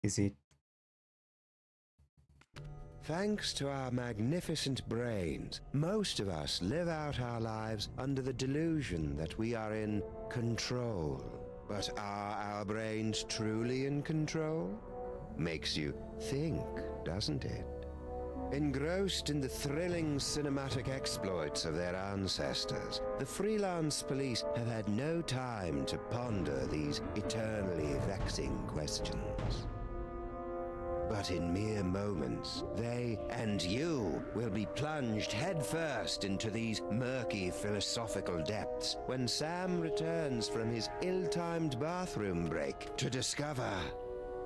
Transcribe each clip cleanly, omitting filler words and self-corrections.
Is it? Thanks to our magnificent brains, most of us live out our lives under the delusion that we are in control. But are our brains truly in control? Makes you think, doesn't it? Engrossed in the thrilling cinematic exploits of their ancestors, the freelance police have had no time to ponder these eternally vexing questions. But in mere moments, they and you will be plunged headfirst into these murky philosophical depths when Sam returns from his ill-timed bathroom break to discover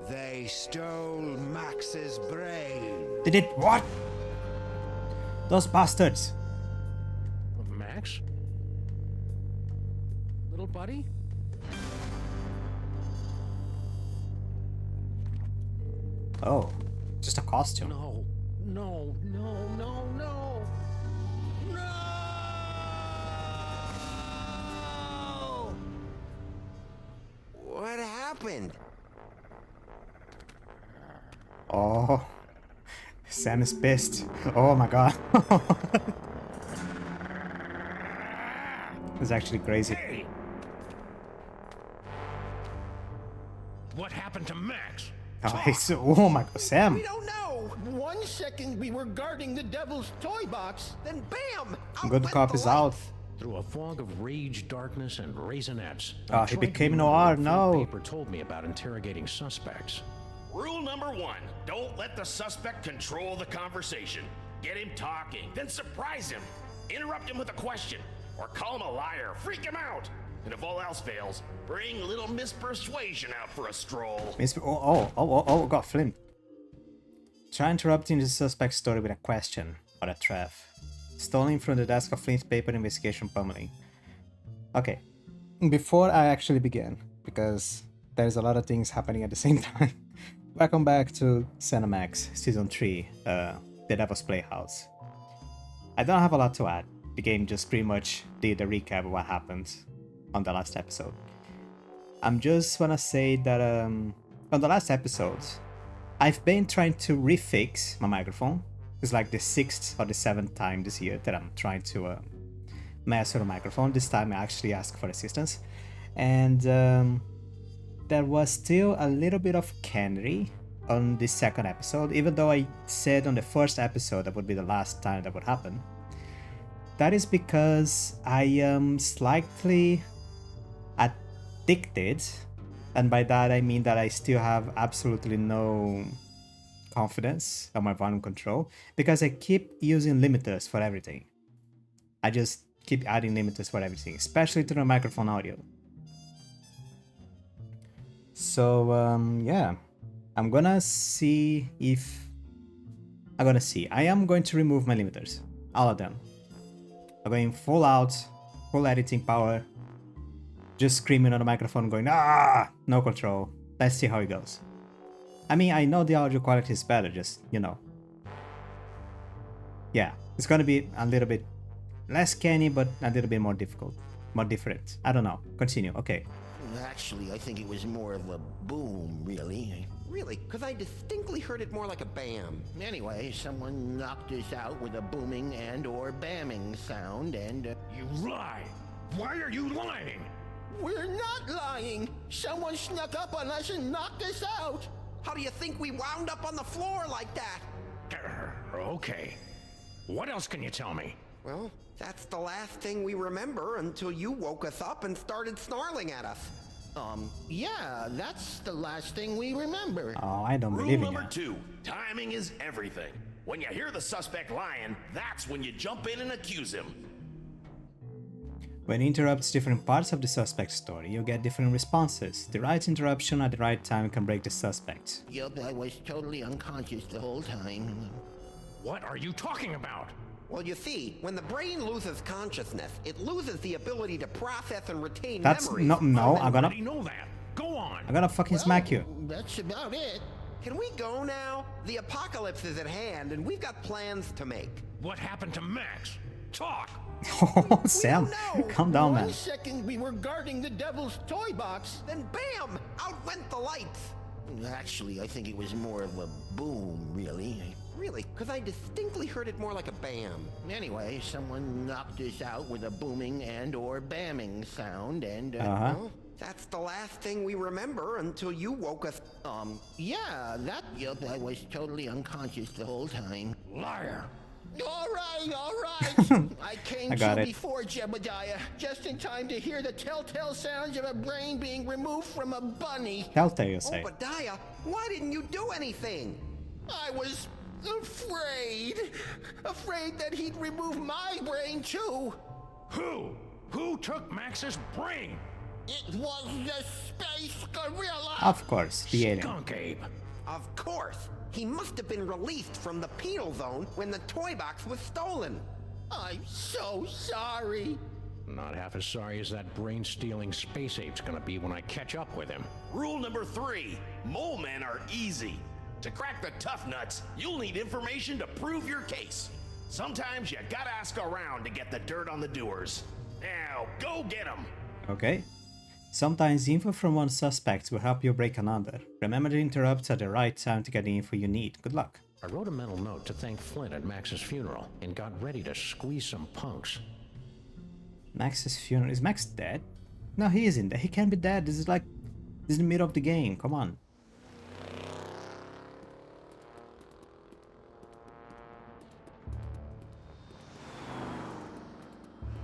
they stole Max's brain. They did what? Those bastards. Max? Little buddy? Oh, just a costume. No, no, no, no, no. No! What happened? Oh, Sam is pissed. Oh my god. It's actually crazy. Hey! What happened to Max? Oh my god, Sam. We don't know. 1 second we were guarding the devil's toy box, then bam! out Good went cop the is out. lights. Through a fog of rage, darkness, and raisinets. Oh, I he tried became to noir, remember no. what the paper told me about interrogating suspects. Rule number 1, don't let the suspect control the conversation. Get him talking, then surprise him. Interrupt him with a question, or call him a liar, freak him out. And if all else fails, bring little Miss Persuasion out for a stroll. Got filmed. Try interrupting the suspect's story with a question or a trap. Stolen from the desk of Flint's paper investigation pummeling. Okay, before I actually begin, because there's a lot of things happening at the same time. Welcome back to Cinemax Season 3, The Devil's Playhouse. I don't have a lot to add. The game just pretty much did a recap of what happened on the last episode. I'm just wanna say that on the last episode, I've been trying to refix my microphone. It's like the 6th or the 7th time this year that I'm trying to mess with the microphone. This time I actually asked for assistance. And there was still a little bit of cannery on this second episode, even though I said on the first episode that would be the last time that would happen. That is because I am slightly addicted, and by that I mean that I still have absolutely no confidence on my volume control, because I keep using limiters for everything. I just keep adding limiters for everything, especially to the microphone audio. So yeah, I'm gonna see if I am going to remove my limiters, all of them. I'm going full out, full editing power, just screaming on the microphone going, ah, no control. Let's see how it goes. I mean, I know the audio quality is better, just, you know. Yeah, it's gonna be a little bit less canny, but a little bit more difficult, more different. I don't know. Continue, okay. Actually, I think it was more of a boom, really. Really? Because I distinctly heard it more like a bam. Anyway, someone knocked us out with a booming and or bamming sound, and You lie! Why are you lying? we're not lying! Someone snuck up on us and knocked us out! How do you think we wound up on the floor like that? Okay. What else can you tell me? Well, that's the last thing we remember until you woke us up and started snarling at us. Yeah, that's the last thing we remember. Oh, I don't Rule believe in number you. 2, timing is everything. When you hear the suspect lying, that's when you jump in and accuse him. When you interrupt different parts of the suspect's story, you get different responses. The right interruption at the right time can break the suspect. Yup, I was totally unconscious the whole time. What are you talking about? Well, you see, when the brain loses consciousness, it loses the ability to process and retain That's memories. no, I'm Already gonna know that. Go on. fucking smack you. That's about it. Can we go now? The apocalypse is at hand, and we've got plans to make. What happened to Max? Talk. Oh, Sam, know. calm down, man. 1 second we were guarding the devil's toy box, Then bam! Out went the lights. Actually, I think it was more of a boom, really. Really? Because I distinctly heard it more like a bam. Anyway, someone knocked us out with a booming and or bamming sound, and Well, that's the last thing we remember until you woke us. yeah, yup, I was totally unconscious the whole time. Liar! All right. I came got to it. before Jebediah, just in time to hear the telltale sounds of a brain being removed from a bunny. Telltale, say. Obadiah, why didn't you do anything? I was afraid that he'd remove my brain too. Who? Who took Max's brain? It was the space gorilla. Of course, the alien. Skunkape. Of course. He must have been released from the penal zone when the toy box was stolen. I'm so sorry. Not half as sorry as that brain-stealing space ape's gonna be when I catch up with him. Rule number 3, mole men are easy. To crack the tough nuts, you'll need information to prove your case. Sometimes you gotta ask around to get the dirt on the doers. Now, go get them. Okay. Sometimes info from one suspect will help you break another. Remember to interrupt at the right time to get the info you need. Good luck. I wrote a mental note to thank Flint at Max's funeral and got ready to squeeze some punks. Max's funeral. Is Max dead? No, he isn't. He can't be dead. This is the middle of the game. Come on.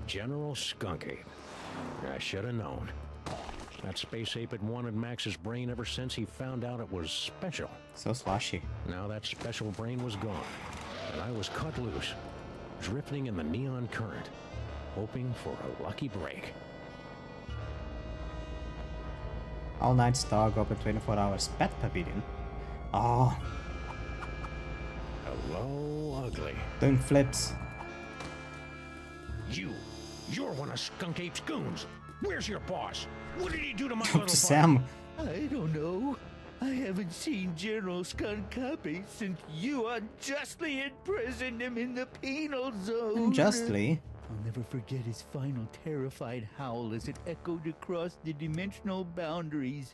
General Skunkape. I should have known. That space ape had wanted Max's brain ever since he found out it was special. So sloshy. Now that special brain was gone, and I was cut loose, drifting in the neon current, hoping for a lucky break. All night dog open 24 hours. Pet pavilion. Oh, Hello, ugly. doing flips. You're one of Skunkape's goons. Where's your boss? What did he do to my little Sam. I don't know. I haven't seen General Skunkape since you unjustly imprisoned him in the penal zone. Unjustly. I'll never forget his final terrified howl as it echoed across the dimensional boundaries.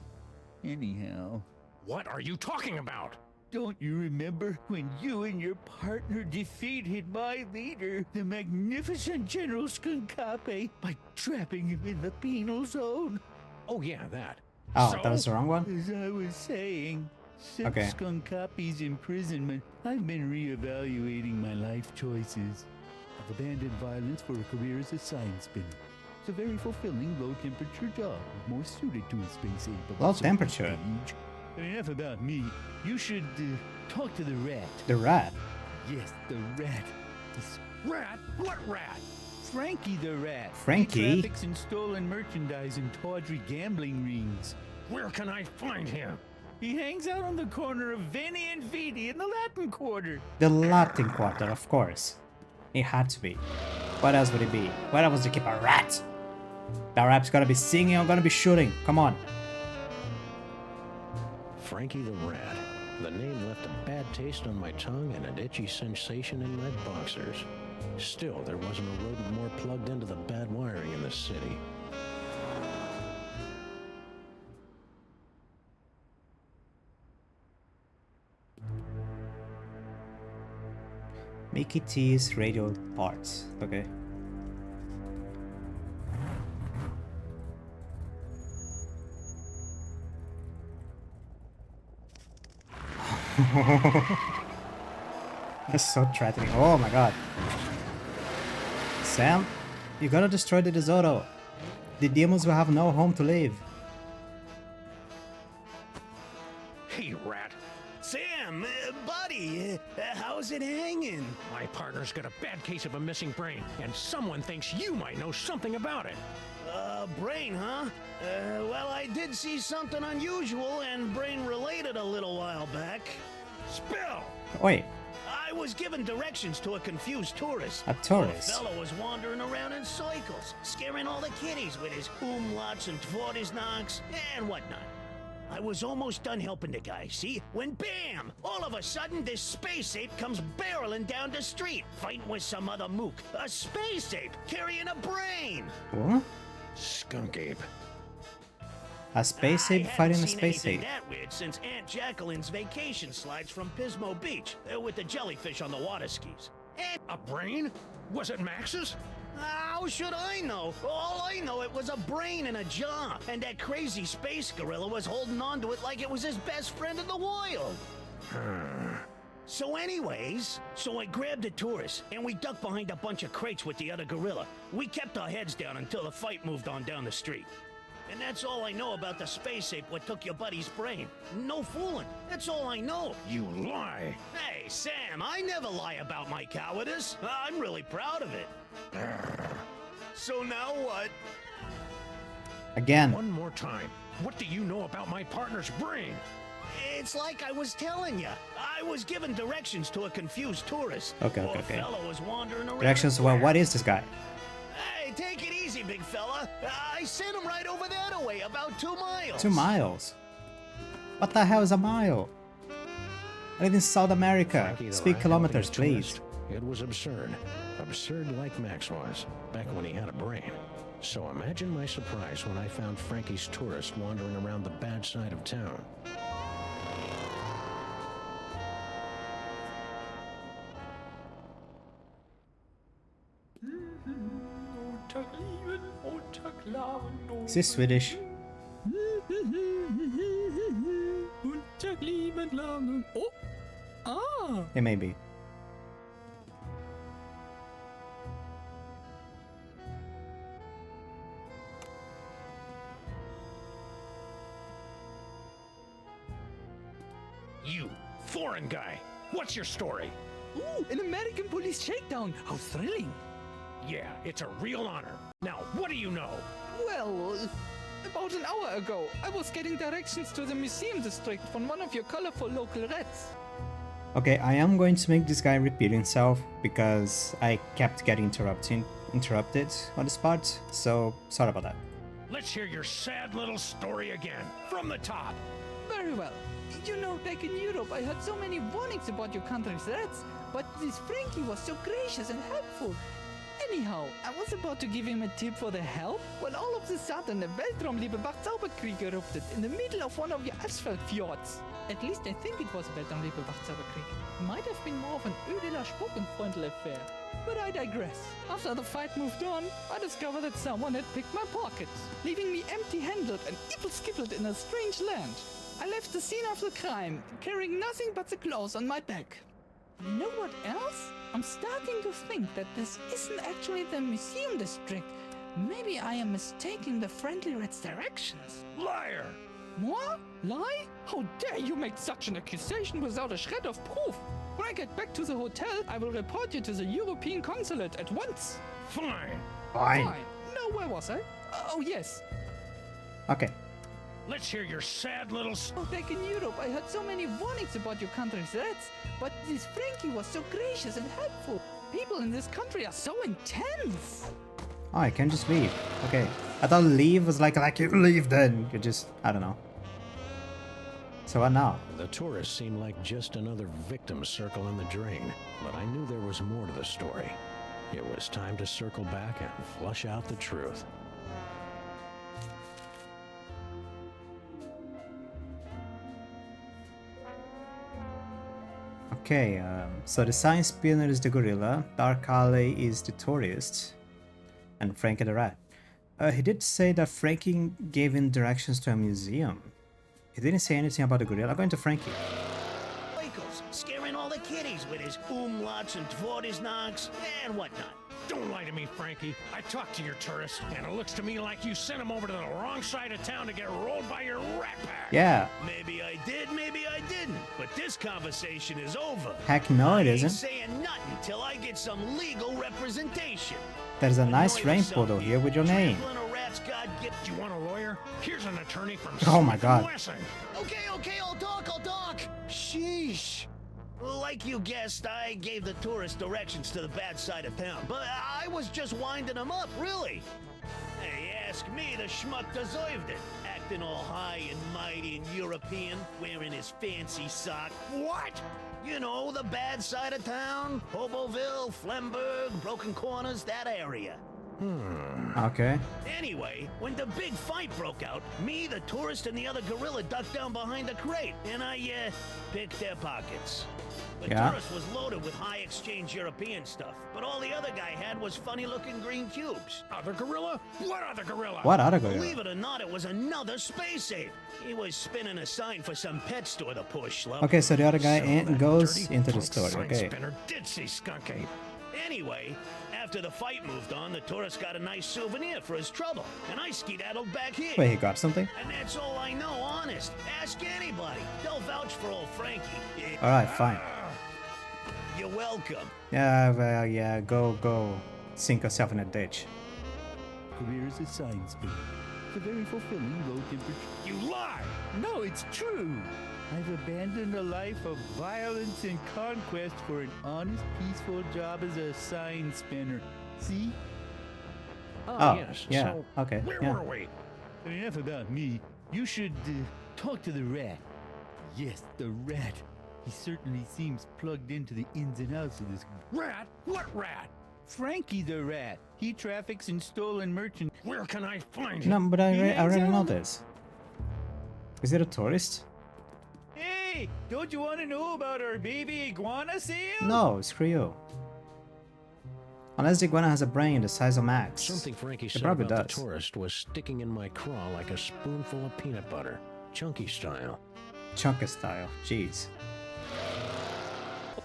Anyhow, What are you talking about? don't you remember when you and your partner defeated my leader, the magnificent General Skunkape, by trapping him in the penal zone? Oh yeah, that. Oh, So? that was the wrong one? As I was saying, since Okay. Skunkape's imprisonment, I've been reevaluating my life choices. I've abandoned violence for a career as a science spinner. It's a very fulfilling, low-temperature job, more suited to a space ape. of a Low certain temperature? age. Enough about me. You should talk to the rat. The rat. Yes, the rat. This Rat? What rat? Frankie the rat. Frankie? He traffics in stolen merchandise and tawdry gambling rings. Where can I find him? He hangs out on the corner of Veni and Vidi in the Latin Quarter. The Latin Quarter, of course. It had to be. What else would it be? What else to keep a rat? That rap's gonna be singing or gonna be shooting. Come on. Frankie the Rat. The name left a bad taste on my tongue and an itchy sensation in my boxers. Still, there wasn't a rodent more plugged into the bad wiring in this city. Mickey T's radio parts. Okay. That's so threatening. Oh my god. Sam, you gotta destroy the Desoro. The demons will have no home to live. Hey, Rat. Sam, buddy, how's it hanging? My partner's got a bad case of a missing brain, and someone thinks you might know something about it. Brain, huh? Well, I did see something unusual and brain-related a little while back. Spill! Oi, I was given directions to a confused tourist. a tourist. The fellow was wandering around in circles, scaring all the kiddies with his umlauts and knocks and whatnot. I was almost done helping the guy, see? When bam! All of a sudden, this space ape comes barreling down the street, fighting with some other mook. A space ape carrying a brain! What? Skunkape. A space ape I fighting haven't a seen space anything ape. that weird since Aunt Jacqueline's vacation slides from Pismo Beach with the jellyfish on the water skis. And A brain? Was it Max's? how should I know? All I know, it was a brain in a jar, and that crazy space gorilla was holding on to it like it was his best friend in the world. So anyways, I grabbed the tourist, and we ducked behind a bunch of crates with the other gorilla. We kept our heads down until the fight moved on down the street. And that's all I know about the space ape what took your buddy's brain. No fooling. That's all I know. You lie. Hey, Sam, I never lie about my cowardice. I'm really proud of it. So now what? Again. One more time. What do you know about my partner's brain? It's like I was telling you. I was given directions to a confused tourist. Okay. Poor fellow was wandering around. Directions. Well, what is this guy? Hey, take it easy, big fella. I sent him right over that way, about 2 miles. 2 miles. What the hell is a mile? I live in South America. Frankie, though, Speak I kilometers, helped a please. tourist. It was absurd. Absurd like Max was, back when he had a brain. So imagine my surprise when I found Frankie's tourist wandering around the bad side of town. Is this Swedish? Oh! Ah! It may be. You, foreign guy, what's your story? Ooh, an American police shakedown! How thrilling! Yeah, it's a real honor. Now, what do you know? Well, about an hour ago, I was getting directions to the museum district from one of your colorful local rats. Okay, I am going to make this guy repeat himself because I kept getting interrupted on this part, so sorry about that. Let's hear your sad little story again, from the top. Very well. You know, back in Europe, I heard so many warnings about your country's rats, but this Frankie was so gracious and helpful. Anyhow, I was about to give him a tip for the help when all of a sudden a Weltraumliebe-Wachzauberkrieg erupted in the middle of one of your asphalt fjords. At least I think it was a Weltraumliebe-Wachzauberkrieg. Might have been more of an Ödeler Spokenfreundl affair. But I digress. After the fight moved on, I discovered that someone had picked my pockets, leaving me empty-handed and ibble-skibbled in a strange land. I left the scene of the crime, carrying nothing but the clothes on my back. You know what else? I'm starting to think that this isn't actually the museum district. Maybe I am mistaking the friendly rat's directions. Liar! What? Lie? How dare you make such an accusation without a shred of proof? When I get back to the hotel, I will report you to the European consulate at once. Fine. Fine. Fine. No, where was I? Oh, yes. Okay. Let's hear your sad little Back in Europe, I heard so many warnings about your country's rats, but this Frankie was so gracious and helpful. People in this country are so intense. Oh, I can just leave. Okay. I thought leave was like you leave then. You just, I don't know. So what now? The tourists seemed like just another victim circling the drain, but I knew there was more to the story. It was time to circle back and flush out the truth. Okay, so the science spinner is the gorilla, Dark Alley is the tourist, and Frankie the rat. He did say that Frankie gave him directions to a museum. He didn't say anything about the gorilla. Going to Frankie. Michaels, scaring all the kiddies with his umlauts and Tvortisnaks and whatnot. Don't lie to me, Frankie. I talked to your tourist, and it looks to me like you sent him over to the wrong side of town to get rolled by your rat pack. Yeah. Maybe I did, maybe I didn't. But this conversation is over. Heck no, it I ain't isn't. saying nothing till I get some legal representation. There's a nice Annoy rain yourself, photo here with your name. trampling a rat's God-gift- Do you want a lawyer? Here's an attorney from Oh my Smith & God. Wesson. Okay, I'll talk. Sheesh. Like you guessed, I gave the tourist directions to the bad side of town, but I was just winding him up, really. Hey, ask me, the schmuck deserved it. Acting all high and mighty and European, wearing his fancy sock. What? You know, the bad side of town. Hoboville, Flemberg, Broken Corners, that area. Okay. Anyway, when the big fight broke out, me, the tourist, and the other gorilla ducked down behind the crate, and I picked their pockets. The Yeah. tourist was loaded with high exchange European stuff, but all the other guy had was funny-looking green cubes. Other gorilla? What other gorilla? What other gorilla? Believe it or not, it was another space ape. He was spinning a sign for some pet store to push, love. Okay, so the other guy So that goes dirty into the punk story. sign Okay. spinner did see Skunkape. Anyway, after the fight moved on, the tourist got a nice souvenir for his trouble, and I skedaddled back here. Wait, he got something? And that's all I know, honest. Ask anybody. They'll vouch for old Frankie. Alright, fine. You're welcome. Yeah, well, yeah, go sink yourself in a ditch. Career as a sign spinner. It's a very fulfilling low temperature. You lie! No, it's true. I've abandoned a life of violence and conquest for an honest, peaceful job as a sign spinner. See? Oh, yes. yeah, So, okay, where yeah. were we? Enough about me. You should talk to the rat. Yes, the rat. He certainly seems plugged into the ins and outs of this. Rat? What rat? Frankie the rat. He traffics in stolen merchandise. Where can I find him? No, but I He already hangs know out. this. Is it a tourist? Hey, don't you want to know about our baby iguana sale? No, screw you. Unless the iguana has a brain the size of Max. Something Frankie It said probably about does. the tourist was sticking in my craw like a spoonful of peanut butter. Chunky style. Chunker style. Jeez.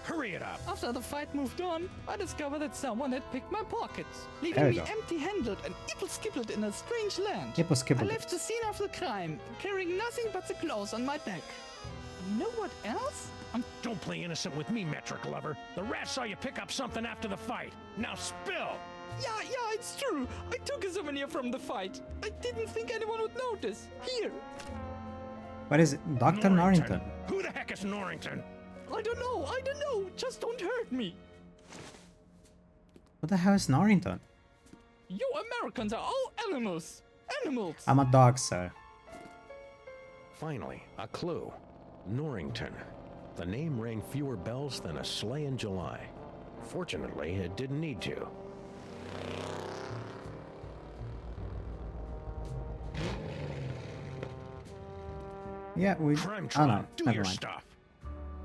Hurry it up! After the fight moved on, I discovered that someone had picked my pockets, There leaving we me go. empty-handed and ipple-skippled in a strange land. Hippo I skippled left the it. scene of the crime, carrying nothing but the clothes on my back. You know what else? Don't play innocent with me, metric lover. The rat saw you pick up something after the fight. Now spill! Yeah, it's true. I took a souvenir from the fight. I didn't think anyone would notice. Here. What is it? Dr. Norrington. Who the heck is Norrington? I don't know. Just don't hurt me. What the hell is Norrington? You Americans are all animals. Animals. I'm a dog, sir. Finally, a clue. Norrington. The name rang fewer bells than a sleigh in July. Fortunately, it didn't need to. Yeah, we... Crime Oh no, Tron, do never your mind. stuff.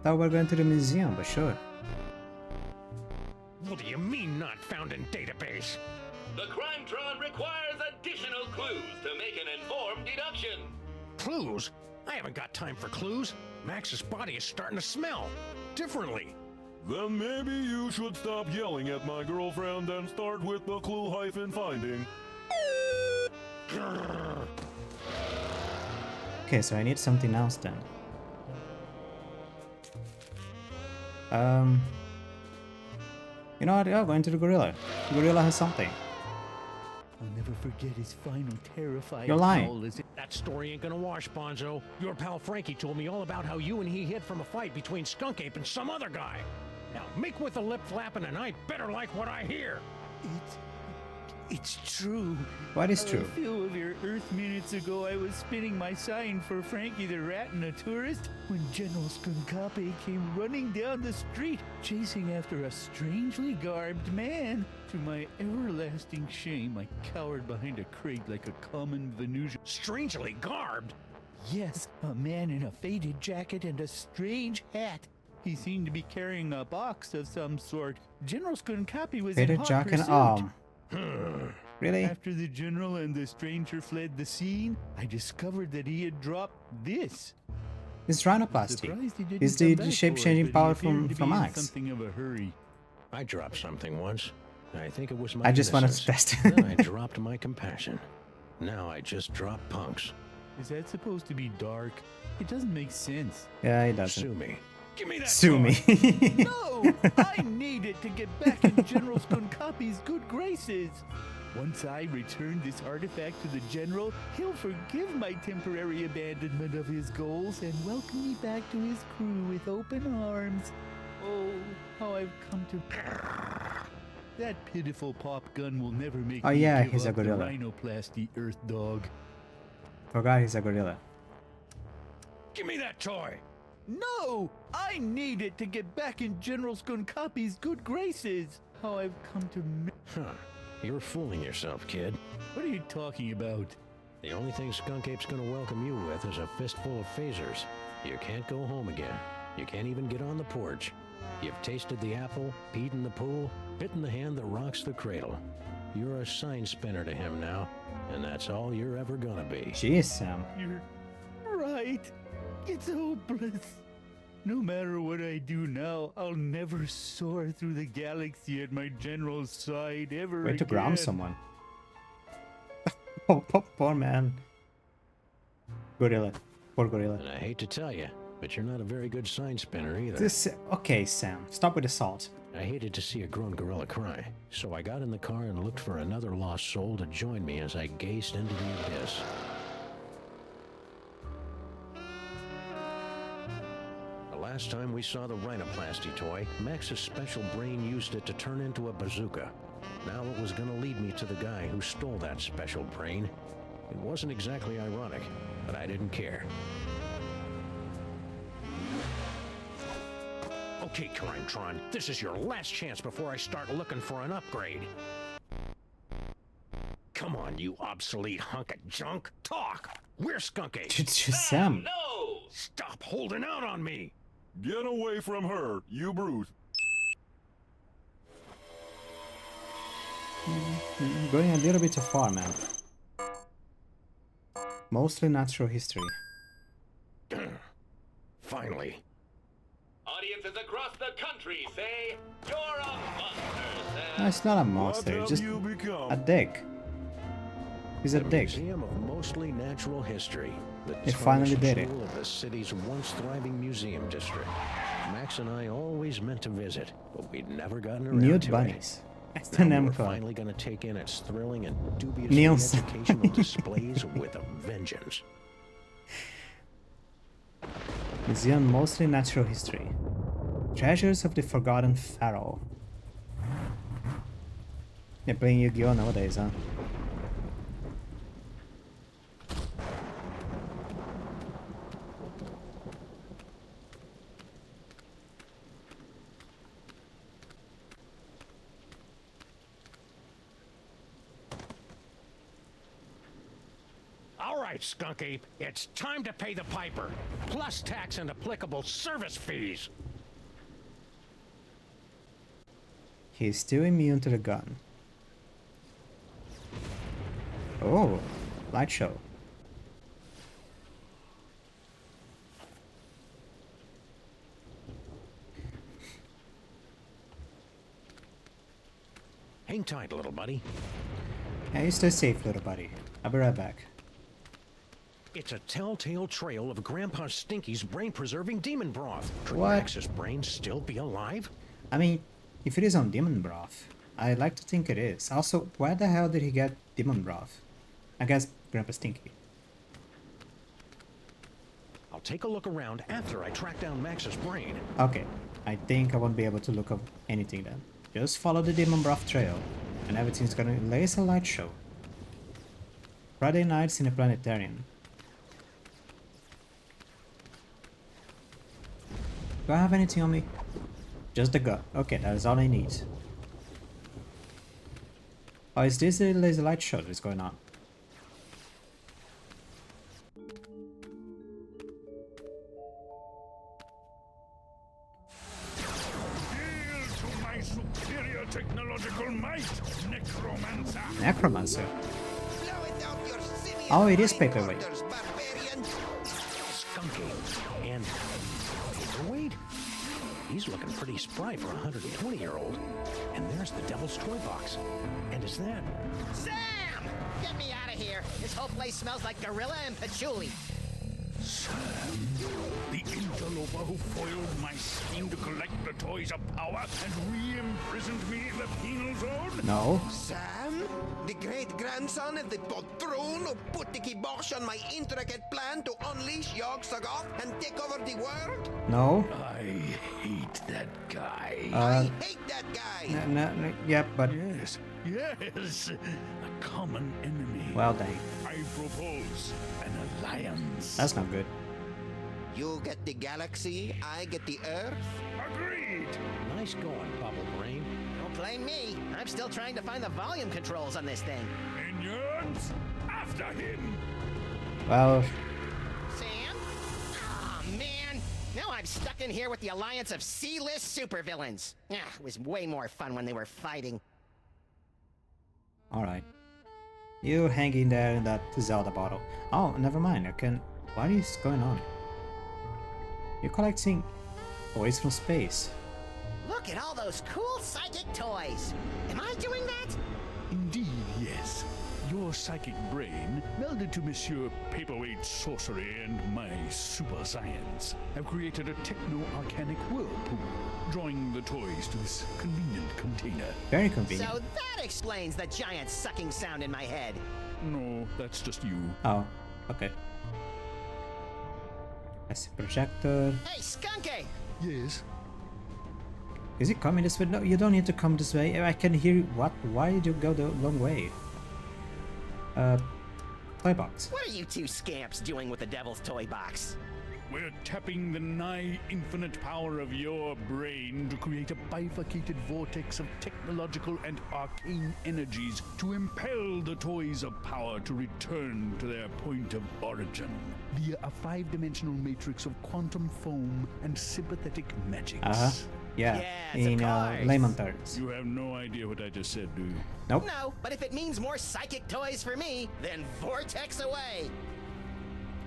Thought we were going to the museum, but sure. What do you mean not found in database? The Crimetron requires additional clues to make an informed deduction. Clues? I haven't got time for clues. Max's body is starting to smell differently. Then maybe you should stop yelling at my girlfriend and start with the clue hyphen finding. Okay, so I need something else then. You know what? Yeah, going to the gorilla. The gorilla has something. I'll never forget his final terrifying You're lying. howl as it That story ain't gonna wash, Bonzo. Your pal Frankie told me all about how you and he hid from a fight between Skunkape and some other guy. Now, make with the lip flapping and I better like what I hear. It's true. What is true? A few of your Earth minutes ago, I was spinning my sign for Frankie the Rat and a tourist when General Skunkape came running down the street, chasing after a strangely garbed man. To my everlasting shame, I cowered behind a crate like a common Venusian. Strangely garbed. Yes, a man in a faded jacket and a strange hat. He seemed to be carrying a box of some sort. General Skunkape was in Faded hot jacket pursuit. arm. Really? After the general and the stranger fled the scene, I discovered that he had dropped this. It's rhinoplasty. Surprised he didn't It's come the back for it, shape-changing but he power appeared from to be in Max. something of a hurry. I dropped something once. I think it was my I just wanted to innocence. test. Then I dropped my compassion. Now I just drop punks. Is that supposed to be dark? It doesn't make sense. Yeah, he doesn't. Sue me. Give me that Sue toy. me. No! I need it to get back in General Skunkape's good graces. Once I return this artifact to the General, he'll forgive my temporary abandonment of his goals and welcome me back to his crew with open arms. Oh, how I've come to... That pitiful pop gun will never make Oh, me yeah, give he's a up the gorilla. rhinoplasty Earth Dog. Forgot he's a gorilla. Give me that toy. No! I need it to get back in General Skunkape's good graces. How I've come to... Huh. You're fooling yourself, kid. What are you talking about? The only thing Skunkape's gonna welcome you with is a fistful of phasers. You can't go home again. You can't even get on the porch. You've tasted the apple, peed in the pool, bitten the hand that rocks the cradle. You're a sign spinner to him now, and that's all you're ever gonna be. Jeez, Sam. You're right. It's hopeless. No matter what I do now, I'll never soar through the galaxy at my general's side ever Way to again. ground someone. Poor man. Gorilla. Poor gorilla. And I hate to tell you, but you're not a very good sign spinner either. Okay, Sam. Stop with the salt. I hated to see a grown gorilla cry, so I got in the car and looked for another lost soul to join me as I gazed into the abyss. The last time we saw the rhinoplasty toy, Max's special brain used it to turn into a bazooka. Now it was gonna lead me to the guy who stole that special brain. It wasn't exactly ironic, but I didn't care. Okay, Tron, this is your last chance before I start looking for an upgrade. Come on, you obsolete hunk of junk. Talk! Where's Skunkape? It's just Sam. No! Stop holding out on me! Get away from her, you brute. Going a little bit too far, man. Mostly natural history. Finally. Audiences across the country say you're a monster, No, Sam. it's not a What monster, have it's just you become? a dick. He's a The dick. Museum of Mostly Natural History. The They finally tarnished did it. jewel of the city's once thriving museum district. Max and I always meant to visit, but we'd never gotten around Nude to bunnies. That's it. the Now name we're code. finally going to take in its thrilling and dubiously Neon educational displays with a vengeance. Museum Mostly Natural History. Treasures of the Forgotten Pharaoh. They're playing Yu-Gi-Oh nowadays, huh? All right, Skunkape, it's time to pay the piper, plus tax and applicable service fees. He's still immune to the gun. Oh, light show. Hang tight, little buddy. Yeah, you stay safe, little buddy. I'll be right back. It's a telltale trail of Grandpa Stinky's brain-preserving demon broth. Could What? Max's brain still be alive? I mean, if it is on demon broth, I like to think it is. Also, where the hell did he get demon broth? I guess Grandpa Stinky. I'll take a look around after I track down Max's brain. Okay, I think I won't be able to look up anything then. Just follow the demon broth trail, and everything's gonna laser light show. Friday nights in a planetarium. Do I have anything on me? Just the gun. Okay, that is all I need. Oh, is this a laser light show that's going on? Yield to my superior technological might, necromancer. Necromancer. Blow it out your simian Oh, it is mind paperweight. quarters, barbarian. Skunky and paperweight? He's looking pretty spry for a 120-year-old. And there's the Devil's Toy Box. And is that... Sam! Get me out of here. This whole place smells like gorilla and patchouli. The interloper who foiled my scheme to collect the toys of power and re-imprisoned me in the penal zone? No. Sam? The great-grandson of the patron who put the kibosh on my intricate plan to unleash Yog-Sothoth and take over the world? No. I hate that guy. I hate that guy. No, yeah, but Yes, a common enemy. well, dang. I propose an alliance. That's not good. You get the galaxy, I get the Earth. Agreed. Nice going, Bubble Brain. No blame me. I'm still trying to find the volume controls on this thing. Minions, after him! Well, Sam? Aw, man. Now I'm stuck in here with the alliance of C-list supervillains. Ah, it was way more fun when they were fighting. alright. You hanging there in that Zelda bottle. Oh, never mind. What is going on? You're collecting toys from space. Look at all those cool psychic toys. Am I doing that? Indeed, yes. Your psychic brain, melded to Monsieur Paperweight's sorcery and my super science, have created a techno-arcanic whirlpool, drawing the toys to this convenient container. Very convenient. So that explains the giant sucking sound in my head. No, that's just you. Oh, okay. I see projector. Hey, Skunkape! Yes? Is it coming this way? No, you don't need to come this way. I can hear you. What? Why did you go the long way? Toy box. What are you two scamps doing with the Devil's Toy Box? We're tapping the nigh infinite power of your brain to create a bifurcated vortex of technological and arcane energies to impel the toys of power to return to their point of origin via a 5-dimensional matrix of quantum foam and sympathetic magics. Uh-huh. Yeah, Yes, of in course. layman terms. You have no idea what I just said, do you? Nope. No, but if it means more psychic toys for me, then vortex away.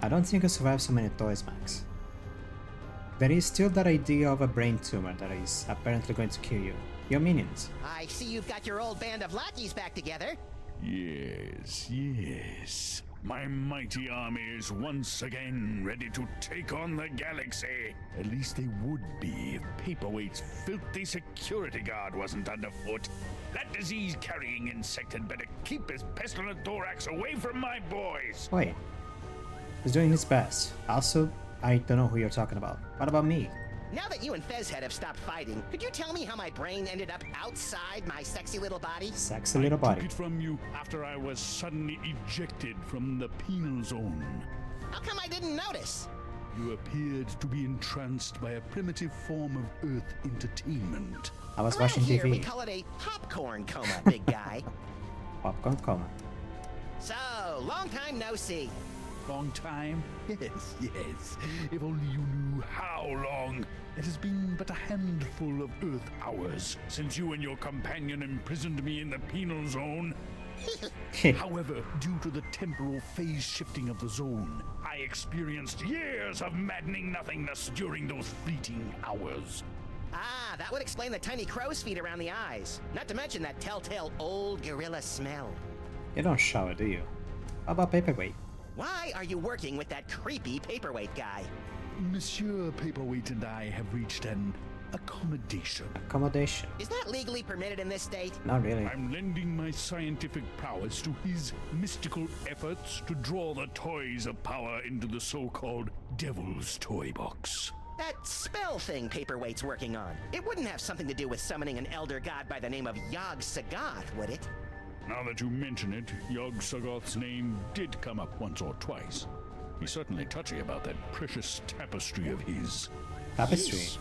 I don't think I survive so many toys, Max. There is still that idea of a brain tumor that is apparently going to kill you. Your minions. I see you've got your old band of lackeys back together. Yes, yes. My mighty army is once again ready to take on the galaxy. At least they would be if Paperweight's filthy security guard wasn't underfoot. That disease-carrying insect had better keep his pestilent thorax away from my boys. Wait. He's doing his best. Also, I don't know who you're talking about. What about me? Now that you and Fezhead have stopped fighting, could you tell me how my brain ended up outside my sexy little body? Sexy little body. Took it from you after I was suddenly ejected from the penal zone. How come I didn't notice? You appeared to be entranced by a primitive form of Earth entertainment. I was Around watching here, we TV. call it a popcorn coma, big guy. Popcorn coma. So, long time no see. Long time? Yes, yes. If only you knew how long. It has been but a handful of Earth hours since you and your companion imprisoned me in the penal zone. However, due to the temporal phase shifting of the zone, I experienced years of maddening nothingness during those fleeting hours. Ah, that would explain the tiny crow's feet around the eyes. Not to mention that telltale old gorilla smell. You don't shower, do you? How about Paperweight? Why are you working with that creepy paperweight guy? Monsieur Paperweight and I have reached an accommodation. Accommodation. Is that legally permitted in this state? Not really. I'm lending my scientific prowess to his mystical efforts to draw the toys of power into the so-called Devil's Toy Box. That spell thing Paperweight's working on. It wouldn't have something to do with summoning an elder god by the name of Yog-Sothoth, would it? Now that you mention it, Yog-Sothoth's name did come up once or twice. He's certainly touchy about that precious tapestry of his. Tapestry. Yes.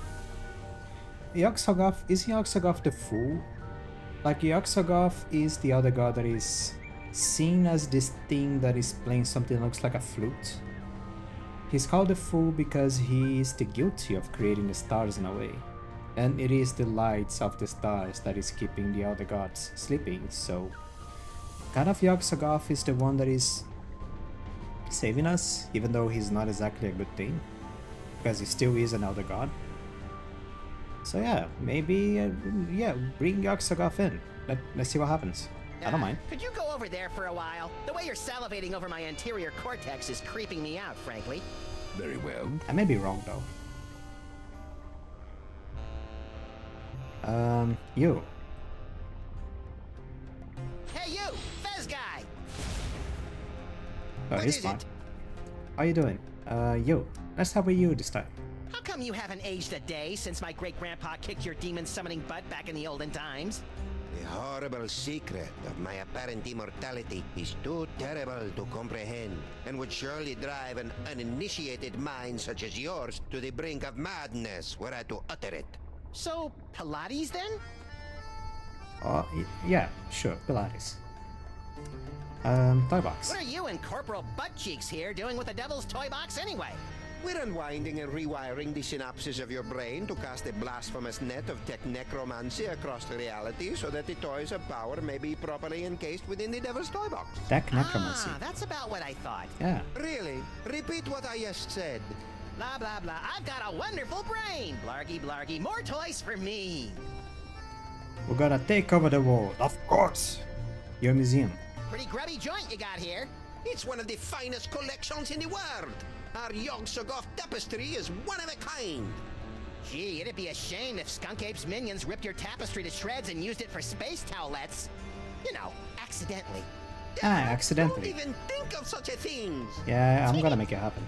Yog-Sothoth, is Yog-Sothoth the fool? Like Yog-Sothoth is the other god that is seen as this thing that is playing something that looks like a flute. He's called the fool because he is the guilty of creating the stars in a way. And it is the lights of the stars that is keeping the other gods sleeping, so kind of Yog-Sothoth is the one that is saving us, even though he's not exactly a good thing, because he still is an elder god. So yeah, maybe, yeah, bring Yog-Sothoth in. Let's see what happens. I don't mind. Could you go over there for a while? The way you're salivating over my anterior cortex is creeping me out, frankly. Very well. I may be wrong though. You. Hey you, Fez guy! Oh, What he's is fine. it? How you doing? You. Let's start with you this time. How come you haven't aged a day since my great-grandpa kicked your demon-summoning butt back in the olden times? The horrible secret of my apparent immortality is too terrible to comprehend, and would surely drive an uninitiated mind such as yours to the brink of madness were I to utter it. So, Pilates then? Oh, yeah, sure, Pilates. Toy box. What are you and Corporal Butt Cheeks here doing with the Devil's Toy Box anyway? We're unwinding and rewiring the synapses of your brain to cast a blasphemous net of tech necromancy across reality so that the toys of power may be properly encased within the Devil's Toy Box. Tech necromancy. Ah, that's about what I thought. Yeah. Really? Repeat what I just said. Blah, blah, blah. I've got a wonderful brain. Blargy, blargy. More toys for me. We're gonna take over the world, of course. Your museum. Pretty grubby joint you got here. It's one of the finest collections in the world. Our Yog-Sothoth tapestry is one of a kind. Gee, it'd be a shame if Skunkape's minions ripped your tapestry to shreds and used it for space towelettes. You know, accidentally. Accidentally. Don't even think of such a thing. Yeah, I'm gonna make it happen.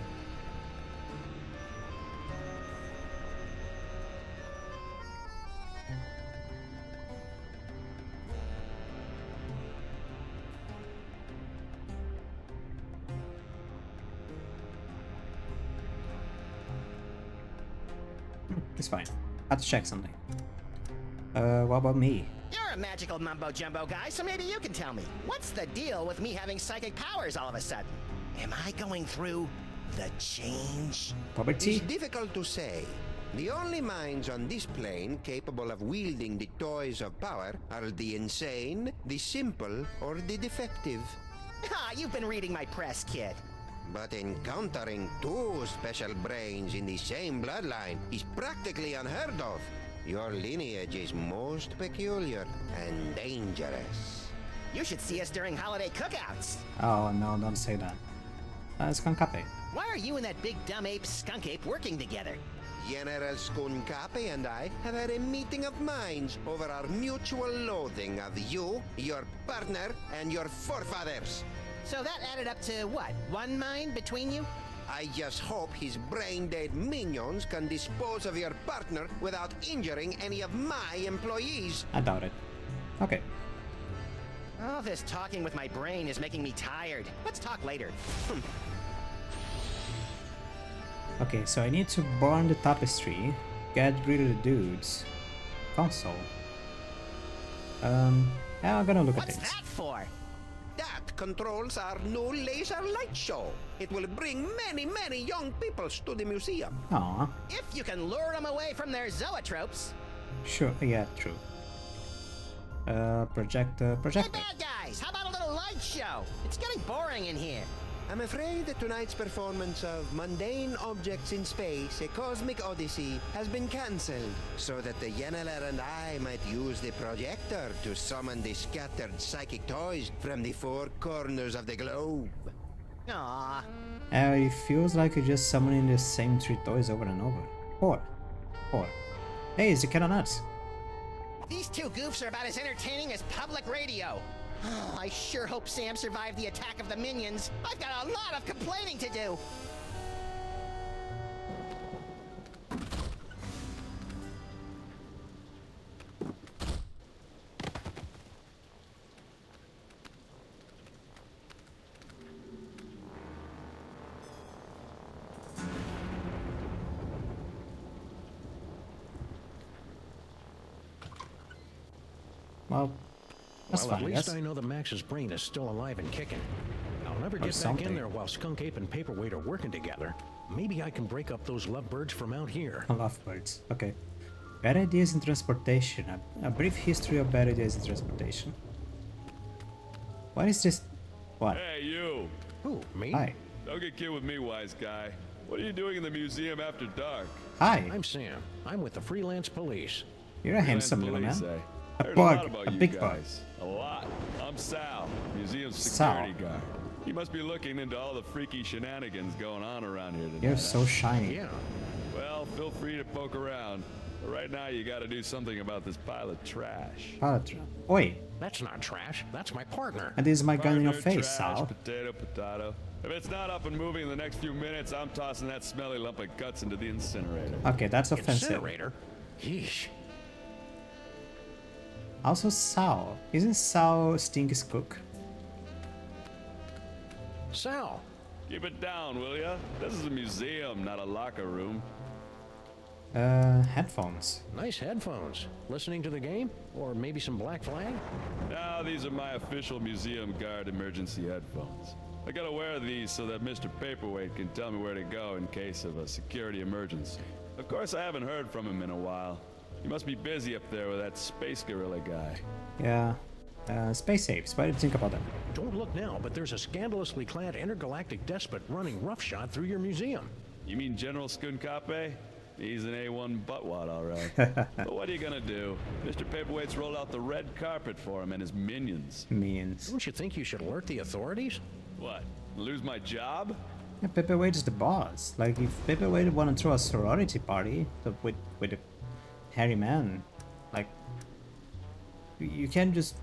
It's fine. I have to check something. What about me? You're a magical mumbo-jumbo guy, so maybe you can tell me. What's the deal with me having psychic powers all of a sudden? Am I going through the change? Poverty? It's difficult to say. The only minds on this plane capable of wielding the toys of power are the insane, the simple, or the defective. Ha, you've been reading my press, kid. But encountering two special brains in the same bloodline is practically unheard of. Your lineage is most peculiar and dangerous. You should see us during holiday cookouts. Oh no, don't say that. Skunkape. Why are you and that big dumb ape Skunkape working together? General Skunkape and I have had a meeting of minds over our mutual loathing of you, your partner, and your forefathers. So that added up to what? One mind between you? I just hope his brain-dead minions can dispose of your partner without injuring any of my employees. I doubt it. Okay. All this talking with my brain is making me tired. Let's talk later. Okay, so I need to burn the tapestry, get rid of the dudes. Console. Yeah, I'm gonna look at What's things. that for? That controls our new laser light show. It will bring many, many young peoples to the museum. Aw, If you can lure them away from their zoetropes. sure, yeah, true. Projector. Hey, bad guys, how about a little light show? It's getting boring in here. I'm afraid that tonight's performance of Mundane Objects in Space, a Cosmic Odyssey, has been cancelled, so that the Yeneler and I might use the projector to summon the scattered psychic toys from the four corners of the globe. Aww. It feels like you're just summoning the same three toys over and over. Four. Hey, it's the Cat on Nuts. These two goofs are about as entertaining as public radio. Oh, I sure hope Sam survived the attack of the minions. I've got a lot of complaining to do. Well, that's Well, fine, at I least guess. I know that Max's brain is still alive and kicking. I'll never get back something. in there while Skunkape and Paperweight are working together. Maybe I can break up those lovebirds from out here. Lovebirds. Okay. Bad ideas in transportation. A brief history of bad ideas in transportation. What is this? What? Hey, you! Who, me? Hi. Don't get kid with me, wise guy. What are you doing in the museum after dark? Hi. I'm Sam. I'm with the freelance police. You're a handsome little Police, man. eh? A Heard bug, lot about a you big bug. guys. A lot. I'm Sal, museum Sal. security guard. You must be looking into all the freaky shenanigans going on around here tonight. You're huh? so shiny. Yeah. Well, feel free to poke around. But right now, you gotta do something about this pile of trash. Oi, That's not trash. That's my partner. and this is my gun in your Partner, face, trash, Sal. Potato. If it's not up and moving in the next few minutes, I'm tossing that smelly lump of guts into the incinerator. Okay, that's offensive. Incinerator? Yeesh. Also, Sal. Isn't Sal Stinky's cook? Sal. Keep it down, will ya? This is a museum, not a locker room. Headphones. Nice headphones. Listening to the game? Or maybe some Black Flag? No, these are my official museum guard emergency headphones. I gotta wear these so that Mr. Paperweight can tell me where to go in case of a security emergency. Of course, I haven't heard from him in a while. He must be busy up there with that space gorilla guy. Yeah. Space apes. What do you think about them? Don't look now, but there's a scandalously clad intergalactic despot running roughshod through your museum. You mean General Skunkape? He's an A1 buttwad, all right. But what are you gonna do? Mr. Paperweight's rolled out the red carpet for him and his minions. Minions. Don't you think you should alert the authorities? What? Lose my job? Yeah, Paperweight is the boss. Like, if Paperweight want to throw a sorority party with a hairy man, like, you can't just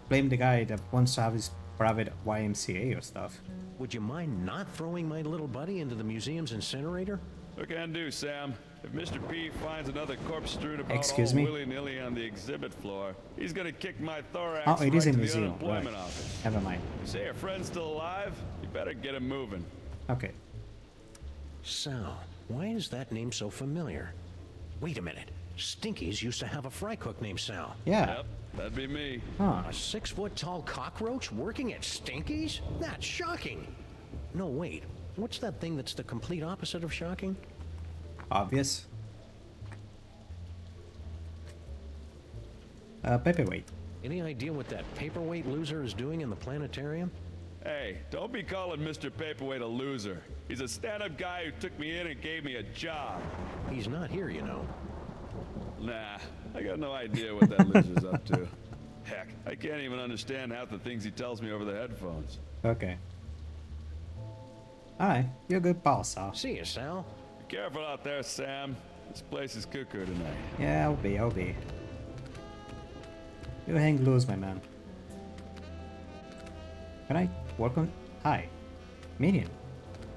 blame the guy that wants to have his private YMCA or stuff. Would you mind not throwing my little buddy into the museum's incinerator? What can I do, Sam? If Mr. P finds another corpse strewn about Excuse all me? willy-nilly on the exhibit floor, he's gonna kick my thorax Oh, it right is a to museum. the unemployment Right. office. Never mind. You say your friend's still alive? You better get him moving. Okay. Sal, why is that name so familiar? Wait a minute. Stinkies used to have a fry cook named Sal. Yeah. Yep, that'd be me. Huh. A 6-foot-tall cockroach working at Stinkies? That's shocking. No, wait. What's that thing that's the complete opposite of shocking? Obvious. Paperweight. Any idea what that paperweight loser is doing in the planetarium? Hey, don't be calling Mr. Paperweight a loser. He's a stand-up guy who took me in and gave me a job. He's not here, you know. Nah, I got no idea what that loser's up to. Heck, I can't even understand half the things he tells me over the headphones. Okay. Alright, you're a good pal, Sal. See you, Sal. Be careful out there, Sam. This place is cuckoo tonight. Yeah, I'll be. You hang loose, my man. Can I work on... Hi. Minion.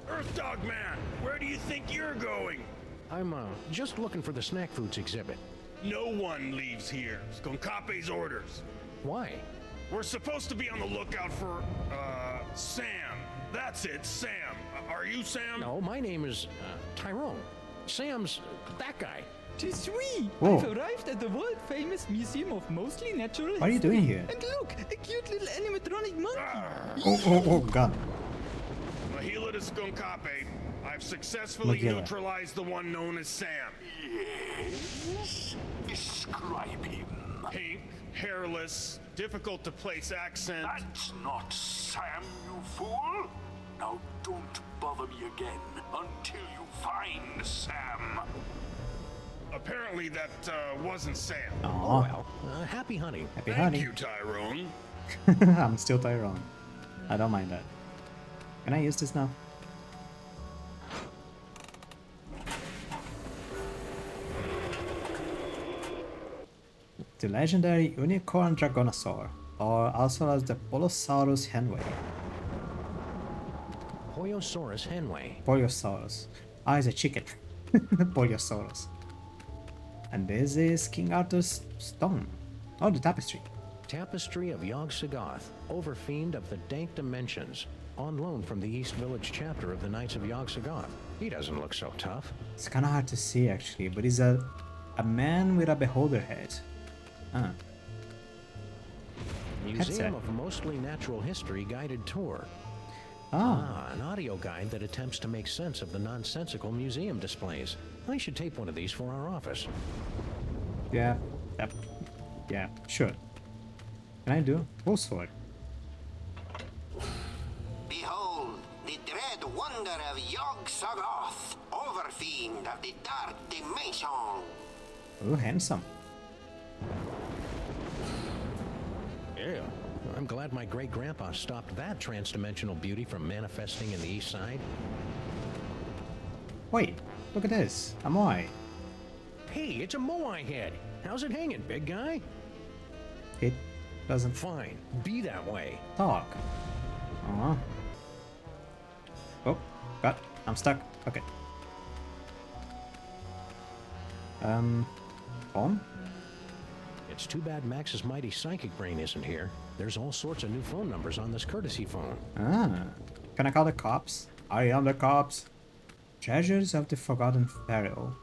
Earth Dog Man, where do you think you're going? I'm, just looking for the snack foods exhibit. No one leaves here. Skunkape's orders. Why? We're supposed to be on the lookout for, Sam. That's it, Sam. Are you Sam? No, my name is, Tyrone. Sam's that guy. Too sweet! Whoa. I've arrived at the world-famous Museum of Mostly Natural What are you doing here? And look, a cute little animatronic monkey! Oh, God. Mahila to Skunkape. I've successfully Mahila. neutralized the one known as Sam. Yes. Describe him. Pink, hairless, difficult to place accent. That's not Sam, you fool. Now don't bother me again until you find Sam. Apparently that wasn't Sam. Oh, Aw. well. Happy hunting. Happy Thank hunting. you, Tyrone. I'm still Tyrone. I don't mind that. Can I use this now? The legendary unicorn dragonosaur, or also as the Polosaurus henway. Poliosaurus henway. Poliosaurus. Ah, it's a chicken. Poliosaurus. And this is King Arthur's stone. Oh, the tapestry. Tapestry of Yog-Sothoth, overfiend of the dank dimensions. On loan from the East Village chapter of the Knights of Yog-Sothoth. He doesn't look so tough. It's kind of hard to see actually, but he's a man with a beholder head. Ah. Museum of Mostly Natural History guided tour. Ah. An audio guide that attempts to make sense of the nonsensical museum displays. I should tape one of these for our office. Yeah. Yep. Yeah, sure. Can I do? Full sword. Behold, the dread wonder of Yog-Sothoth, overfiend of the dark dimension. Ooh, handsome. Yeah. I'm glad my great-grandpa stopped that transdimensional beauty from manifesting in the East Side. Wait, look at this. A Moai. Hey, it's a Moai head. How's it hanging, big guy? It doesn't Fine. Be that way. talk. Oh, God. I'm stuck. Okay. Phone? It's too bad Max's mighty psychic brain isn't here. There's all sorts of new phone numbers on this courtesy phone. Ah. Can I call the cops? I am the cops. Treasures of the Forgotten Pharaoh.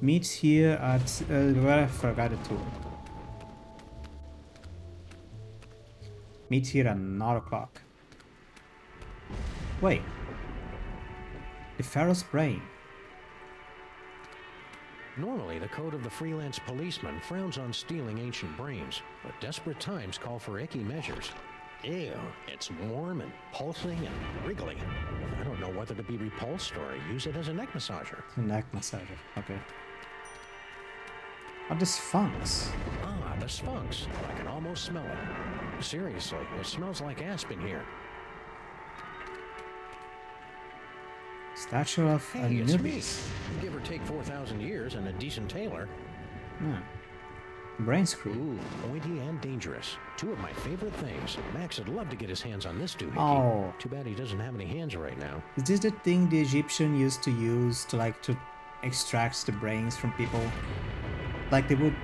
Meet here at... I forgot it too. Meet here at 9 o'clock. Wait. The Pharaoh's brain. Normally, the code of the freelance policeman frowns on stealing ancient brains, but desperate times call for icky measures. Ew, it's warm and pulsing and wriggly. I don't know whether to be repulsed or use it as a neck massager. A neck massager, okay. Oh, the Sphinx. Ah, the Sphinx. I can almost smell it. Seriously, it smells like aspen here. Statue of Hey, it's me. Anubis. Give or take 4,000 years and a decent tailor. Yeah. Brain screw. Ooh, pointy and dangerous. Two of my favorite things. Max would love to get his hands on this doohickey. Oh. Too bad he doesn't have any hands right now. Is this the thing the Egyptian used to use to like to extract the brains from people? Like they would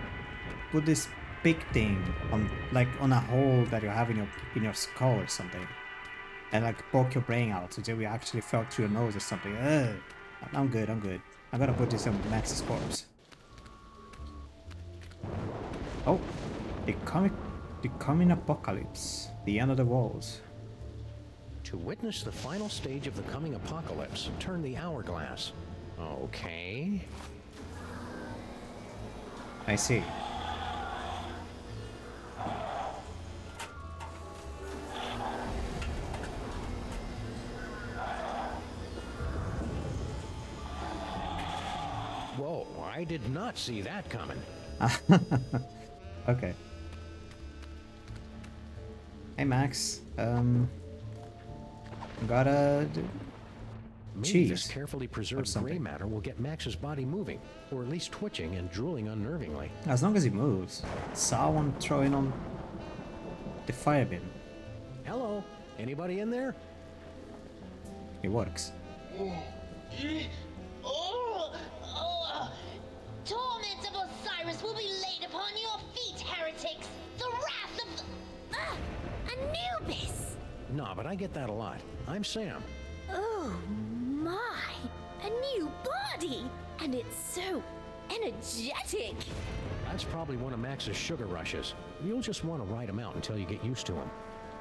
put this big thing on like on a hole that you have in your skull or something, and like poke your brain out until we actually fell through your nose or something. Ugh. I'm good. I'm gonna put this on Max's corpse. Oh, the coming apocalypse, the end of the world. To witness the final stage of the coming apocalypse, turn the hourglass. Okay. I see. Whoa, I did not see that coming. Okay. Hey Max, gotta Maybe this cheese carefully preserved gray something. matter will get Max's body moving, or at least twitching and drooling unnervingly. As long as he moves. Saw one throwing on the fire bin. Hello? Anybody in there? It works. Torment of Osiris will be laid upon your feet, heretics! The wrath of Anubis! Nah, but I get that a lot. I'm Sam. Oh my! A new body! And it's so energetic! That's probably one of Max's sugar rushes. You'll just want to ride him out until you get used to him.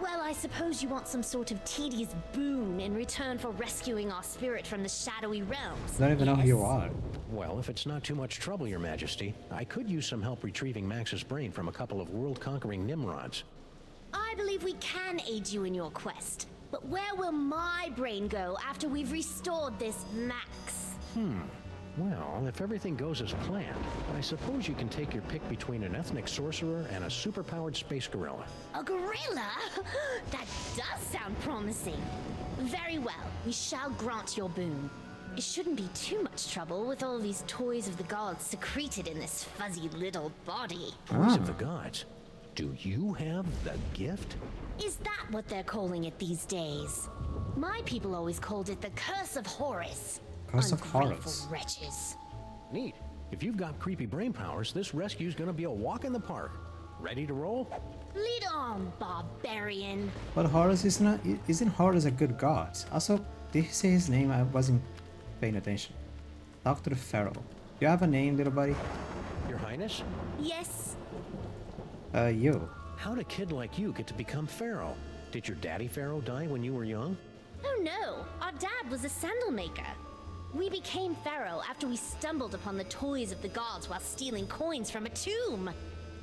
Well, I suppose you want some sort of tedious boon in return for rescuing our spirit from the shadowy realms. Don't even know who you yes? are. Well, if it's not too much trouble, Your Majesty, I could use some help retrieving Max's brain from a couple of world-conquering Nimrods. I believe we can aid you in your quest. But where will my brain go after we've restored this Max? Well, if everything goes as planned, I suppose you can take your pick between an ethnic sorcerer and a superpowered space gorilla. A gorilla? That does sound promising. Very well, we shall grant your boon. It shouldn't be too much trouble with all these toys of the gods secreted in this fuzzy little body. Voice of the gods. Do you have the gift? Is that what they're calling it these days? My people always called it the Curse of Horus. Curse of Ungrateful Horus. wretches. Neat. If you've got creepy brain powers, this rescue's gonna be a walk in the park. Ready to roll? Lead on, barbarian. But Horus isn't Horus a good god? Also, did he say his name? I wasn't paying attention. Dr. Pharaoh. Do you have a name, little buddy? Your Highness? Yes. You. How'd a kid like you get to become Pharaoh? Did your daddy Pharaoh die when you were young? Oh no, our dad was a sandal maker. We became Pharaoh after we stumbled upon the toys of the gods while stealing coins from a tomb.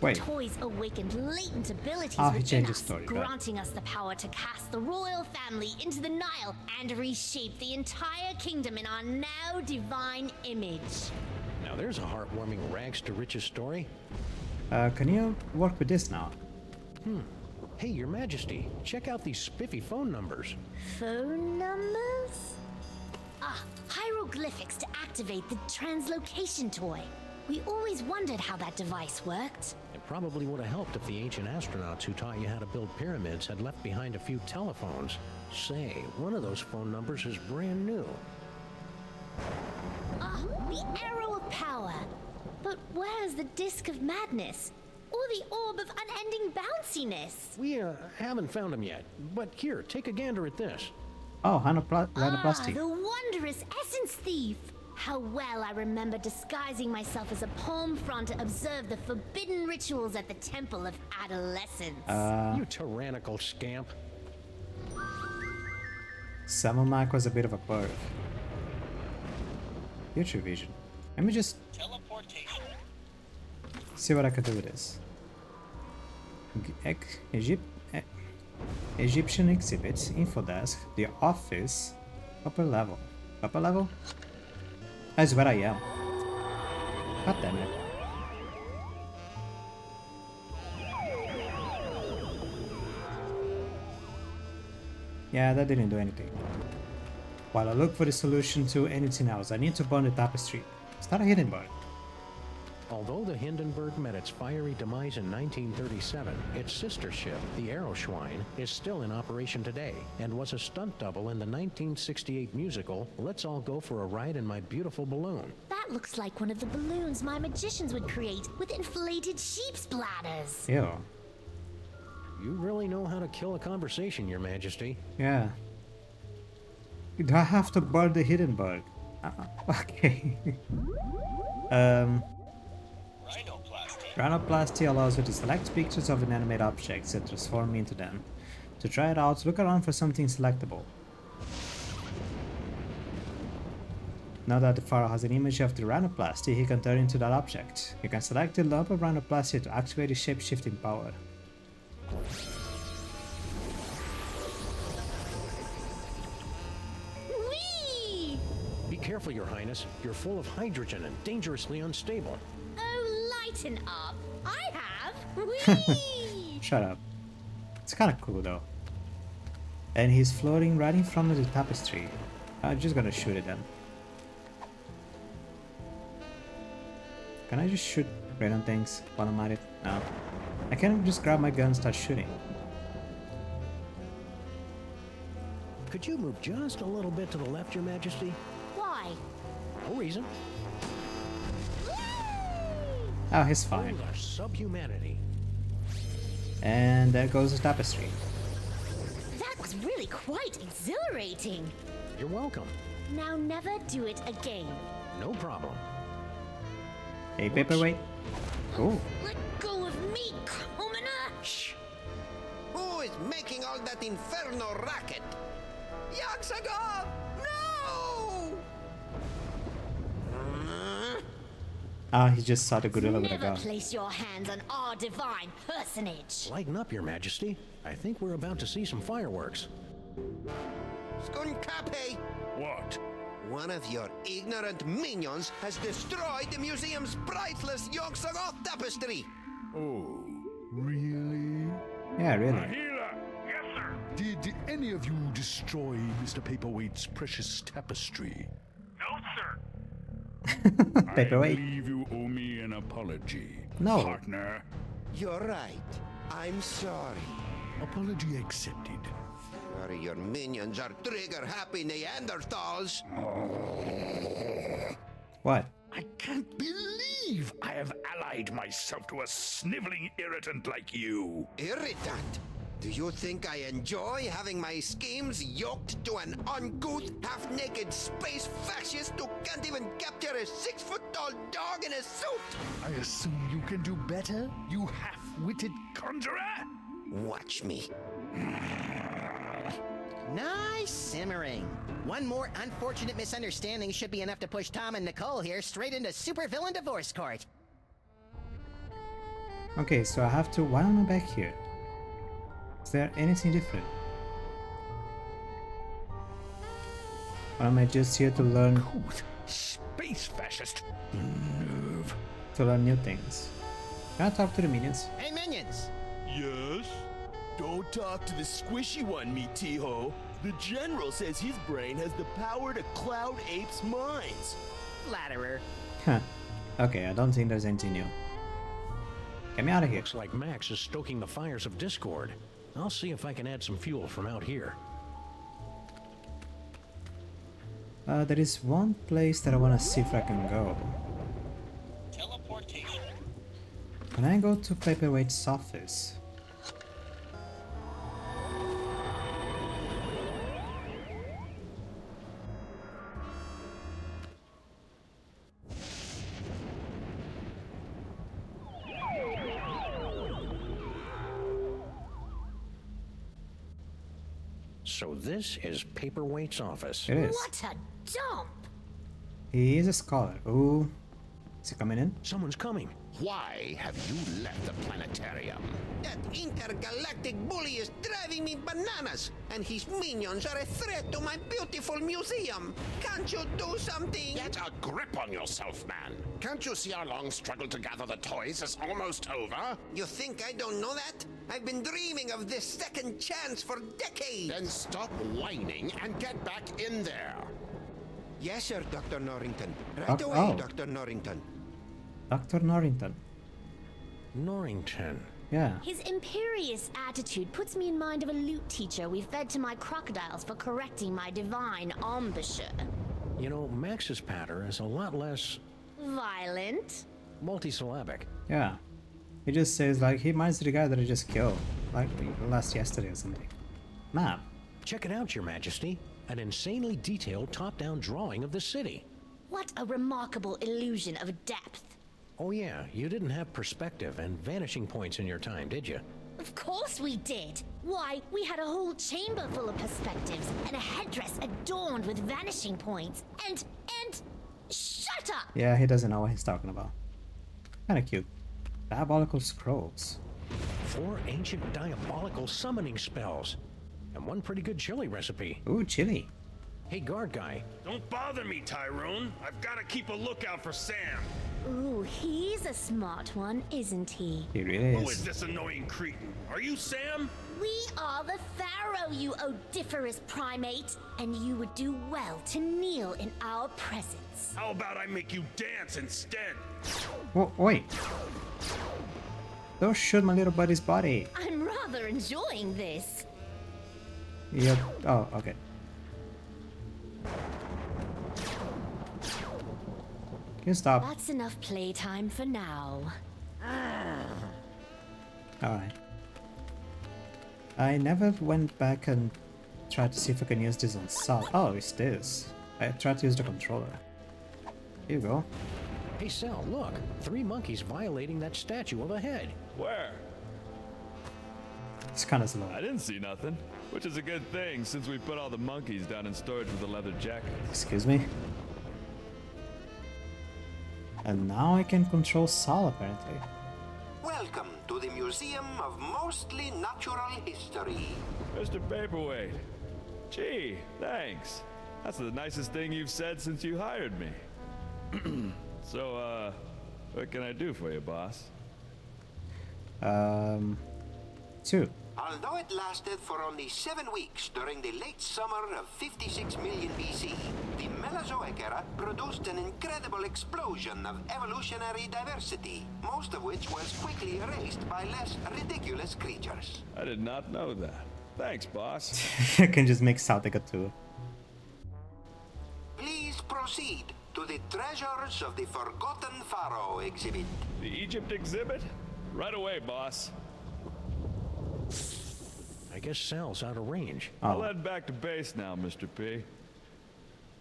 Wait. The toys awakened latent abilities Oh, he within changed us, his story, right. granting us the power to cast the royal family into the Nile and reshape the entire kingdom in our now divine image. Now there's a heartwarming rags to riches story. Can you work with this now? Hey, Your Majesty, check out these spiffy phone numbers. Phone numbers? Ah, hieroglyphics to activate the translocation toy. We always wondered how that device worked. It probably would have helped if the ancient astronauts who taught you how to build pyramids had left behind a few telephones. Say, one of those phone numbers is brand new. Ah, the arrow of power. But where's the disc of madness? Or the orb of unending bounciness? We haven't found them yet, but here, take a gander at this. Oh, Ah, Rhinoplasty. the wondrous essence thief. How well I remember disguising myself as a palm frond to observe the forbidden rituals at the Temple of Adolescence. You tyrannical scamp. Summon Mike was a bit of a perv. Future vision. Let me just see what I can do with this. Egyptian exhibits, info desk, the office, upper level. Upper level? That's where I am. God damn it. Yeah, that didn't do anything. While I look for the solution to anything else, I need to burn the tapestry. It's not a hidden burn. Although the Hindenburg met its fiery demise in 1937, its sister ship, the Aeroschwein, is still in operation today and was a stunt double in the 1968 musical Let's All Go for a Ride in My Beautiful Balloon. That looks like one of the balloons my magicians would create with inflated sheep's bladders. Ew. You really know how to kill a conversation, Your Majesty. Yeah. Do I have to burn the Hindenburg? Okay. Rhinoplasty allows you to select pictures of inanimate objects and transform into them. To try it out, look around for something selectable. Now that the Pharaoh has an image of the rhinoplasty, he can turn into that object. You can select the lump of rhinoplasty to activate the shape-shifting power. Whee! Be careful, Your Highness. You're full of hydrogen and dangerously unstable. Oh, lighten up. I have. Whee! Shut up. It's kinda cool though. And he's floating right in front of the tapestry. I'm just gonna shoot it then. Can I just shoot random things while I'm at it? No. I can't just grab my gun and start shooting. Could you move just a little bit to the left, Your Majesty? Why? No reason. Oh, he's fine. Our subhumanity. And there goes the tapestry. That was really quite exhilarating. You're welcome. Now never do it again. No problem. Hey, paperweight. Cool. Let go of me, commoner! Shh! Who is making all that inferno racket? Yaxagov! No! Ah, he just saw the gorilla with a Never gun. place your hands on our divine personage. Lighten up, Your Majesty. I think we're about to see some fireworks. Skunkape! What? One of your ignorant minions has destroyed the museum's priceless Yogg-Sothoth tapestry! Oh, really? Yeah, really. Healer! Yes, sir! Did any of you destroy Mr. Paperweight's precious tapestry? No, sir. Paperweight. I believe you owe me an apology. No. Partner. You're right. I'm sorry. Apology accepted. Sorry your minions are trigger-happy Neanderthals. What? I can't believe I have allied myself to a sniveling irritant like you. Irritant? Do you think I enjoy having my schemes yoked to an uncouth, half-naked space fascist who can't even capture a 6-foot-tall dog in a suit? I assume you can do better, you half-witted conjurer? Watch me. Nice simmering. One more unfortunate misunderstanding should be enough to push Tom and Nicole here straight into supervillain divorce court. Okay, so I have to... Why am I back here? Is there anything different? Or am I just here to learn... Uncouth, space fascist. Nerve. to learn new things? Can I talk to the minions? Hey, minions! Yes? Don't talk to the squishy one, Mitiho. The general says his brain has the power to cloud apes' minds. Flatterer. Huh. Okay, I don't think there's anything new. Get me out of here. Looks like Max is stoking the fires of discord. I'll see if I can add some fuel from out here. There is one place that I want to see if I can go. Teleportation. Can I go to Paperweight's office? So this is Paperweight's office. It is. What a dump! He is a scholar. Ooh. Is he coming in? Someone's coming. Why have you left the planetarium? That intergalactic bully is driving me bananas, and his minions are a threat to my beautiful museum. Can't you do something? Get a grip on yourself, man. Can't you see our long struggle to gather the toys is almost over? You think I don't know that? I've been dreaming of this second chance for decades. Then stop whining and get back in there. Yes, sir, Dr. Norrington. Right Oh, away, oh. Dr. Norrington. Dr. Norrington. Norrington. Yeah. His imperious attitude puts me in mind of a lute teacher we fed to my crocodiles for correcting my divine embouchure. You know, Max's patter is a lot less Violent? multisyllabic. Yeah. He just says like he reminds the guy that he just killed. Like last yesterday or something. Map. Check it out, Your Majesty. An insanely detailed top-down drawing of the city. What a remarkable illusion of depth. Oh yeah, you didn't have perspective and vanishing points in your time, did you? Of course we did. Why, we had a whole chamber full of perspectives and a headdress adorned with vanishing points. And shut up! Yeah, he doesn't know what he's talking about. Kinda cute. Diabolical scrolls. 4 ancient diabolical summoning spells. And 1 pretty good chili recipe. Ooh, chili. Hey, guard guy. Don't bother me, Tyrone. I've got to keep a lookout for Sam. Ooh, he's a smart one, isn't he? He really Who is is. this annoying cretin? Are you Sam? We are the Pharaoh, you odiferous primate, and you would do well to kneel in our presence. How about I make you dance instead? Whoa, wait. Don't shoot my little buddy's body. I'm rather enjoying this. Yep. Oh, okay. Can you stop? That's enough playtime for now. Alright. I never went back and tried to see if I can use this on Sal. Oh, it's this. I tried to use the controller. Here you go. Hey, Sal, look. 3 monkeys violating that statue of a head. Where? It's kind of slow. I didn't see nothing. Which is a good thing, since we put all the monkeys down in storage with the leather jacket. Excuse me. And now I can control Sal apparently. Welcome to the Museum of Mostly Natural History. Mr. Paperweight. Gee, thanks. That's the nicest thing you've said since you hired me. So, what can I do for you, boss? 2. Although it lasted for only 7 weeks during the late summer of 56 million BC, the Mesozoic era produced an incredible explosion of evolutionary diversity, most of which was quickly erased by less ridiculous creatures. I did not know that. Thanks, boss. I can just make Sal take a 2. Please proceed to the Treasures of the Forgotten Pharaoh exhibit. The Egypt exhibit? Right away, boss. I guess Sal's out of range. I'll head back to base now, Mr. P.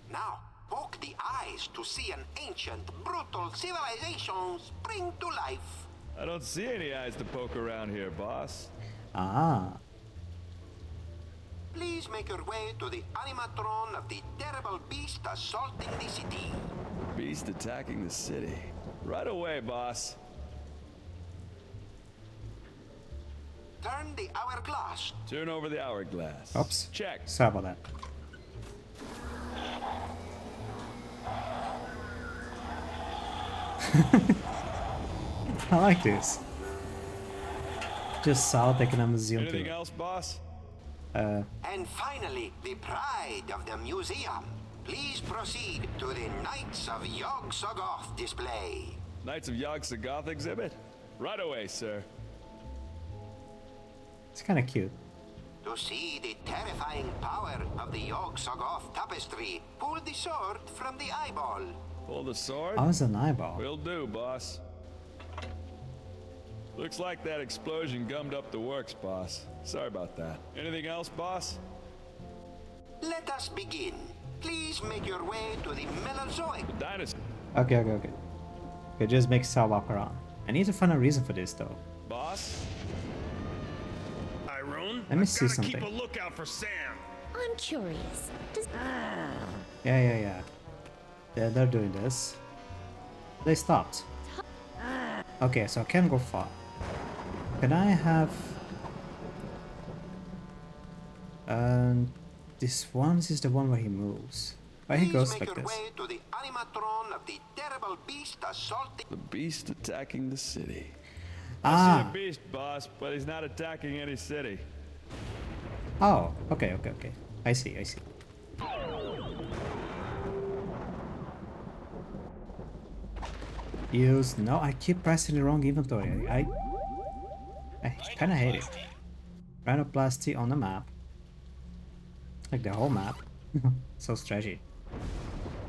Now, poke the eyes to see an ancient, brutal civilization spring to life. I don't see any eyes to poke around here, boss. Ah. Please make your way to the animatron of the terrible beast assaulting the city. Beast attacking the city. Right away, boss. Turn the hourglass. Turn over the hourglass. Oops. Check. Sorry about that. I like this. Just Sal taking a museum Anything tour. else, boss? And finally, the pride of the museum. Please proceed to the Knights of Yog-Sothoth display. Knights of Yog-Sothoth exhibit? Right away, sir. It's kind of cute. To see the terrifying power of the Yog-Sothoth tapestry, pull the sword from the eyeball. Pull the sword? Oh, it's an eyeball. Will do, boss. Looks like that explosion gummed up the works, boss. Sorry about that. Anything else, boss? Let us begin. Please make your way to the Mesozoic. The dinosaur. Okay. Okay, just make Sal walk around. I need to find a reason for this though. Boss? Tyrone? Let me I've see gotta keep something. a lookout for Sam. I'm curious. Does Yeah. They're doing this. They stopped. Okay, so I can't go far. Can I have... this one is the one where he moves. Why he goes like this? To the animatron of the terrible beast assaulting. The beast attacking the city. I Ah. see a beast, boss, but he's not attacking any city. Oh, okay. I see. Use... No, I keep pressing the wrong inventory. I kinda hate it. Rhinoplasty on the map. Like the whole map. So stretchy.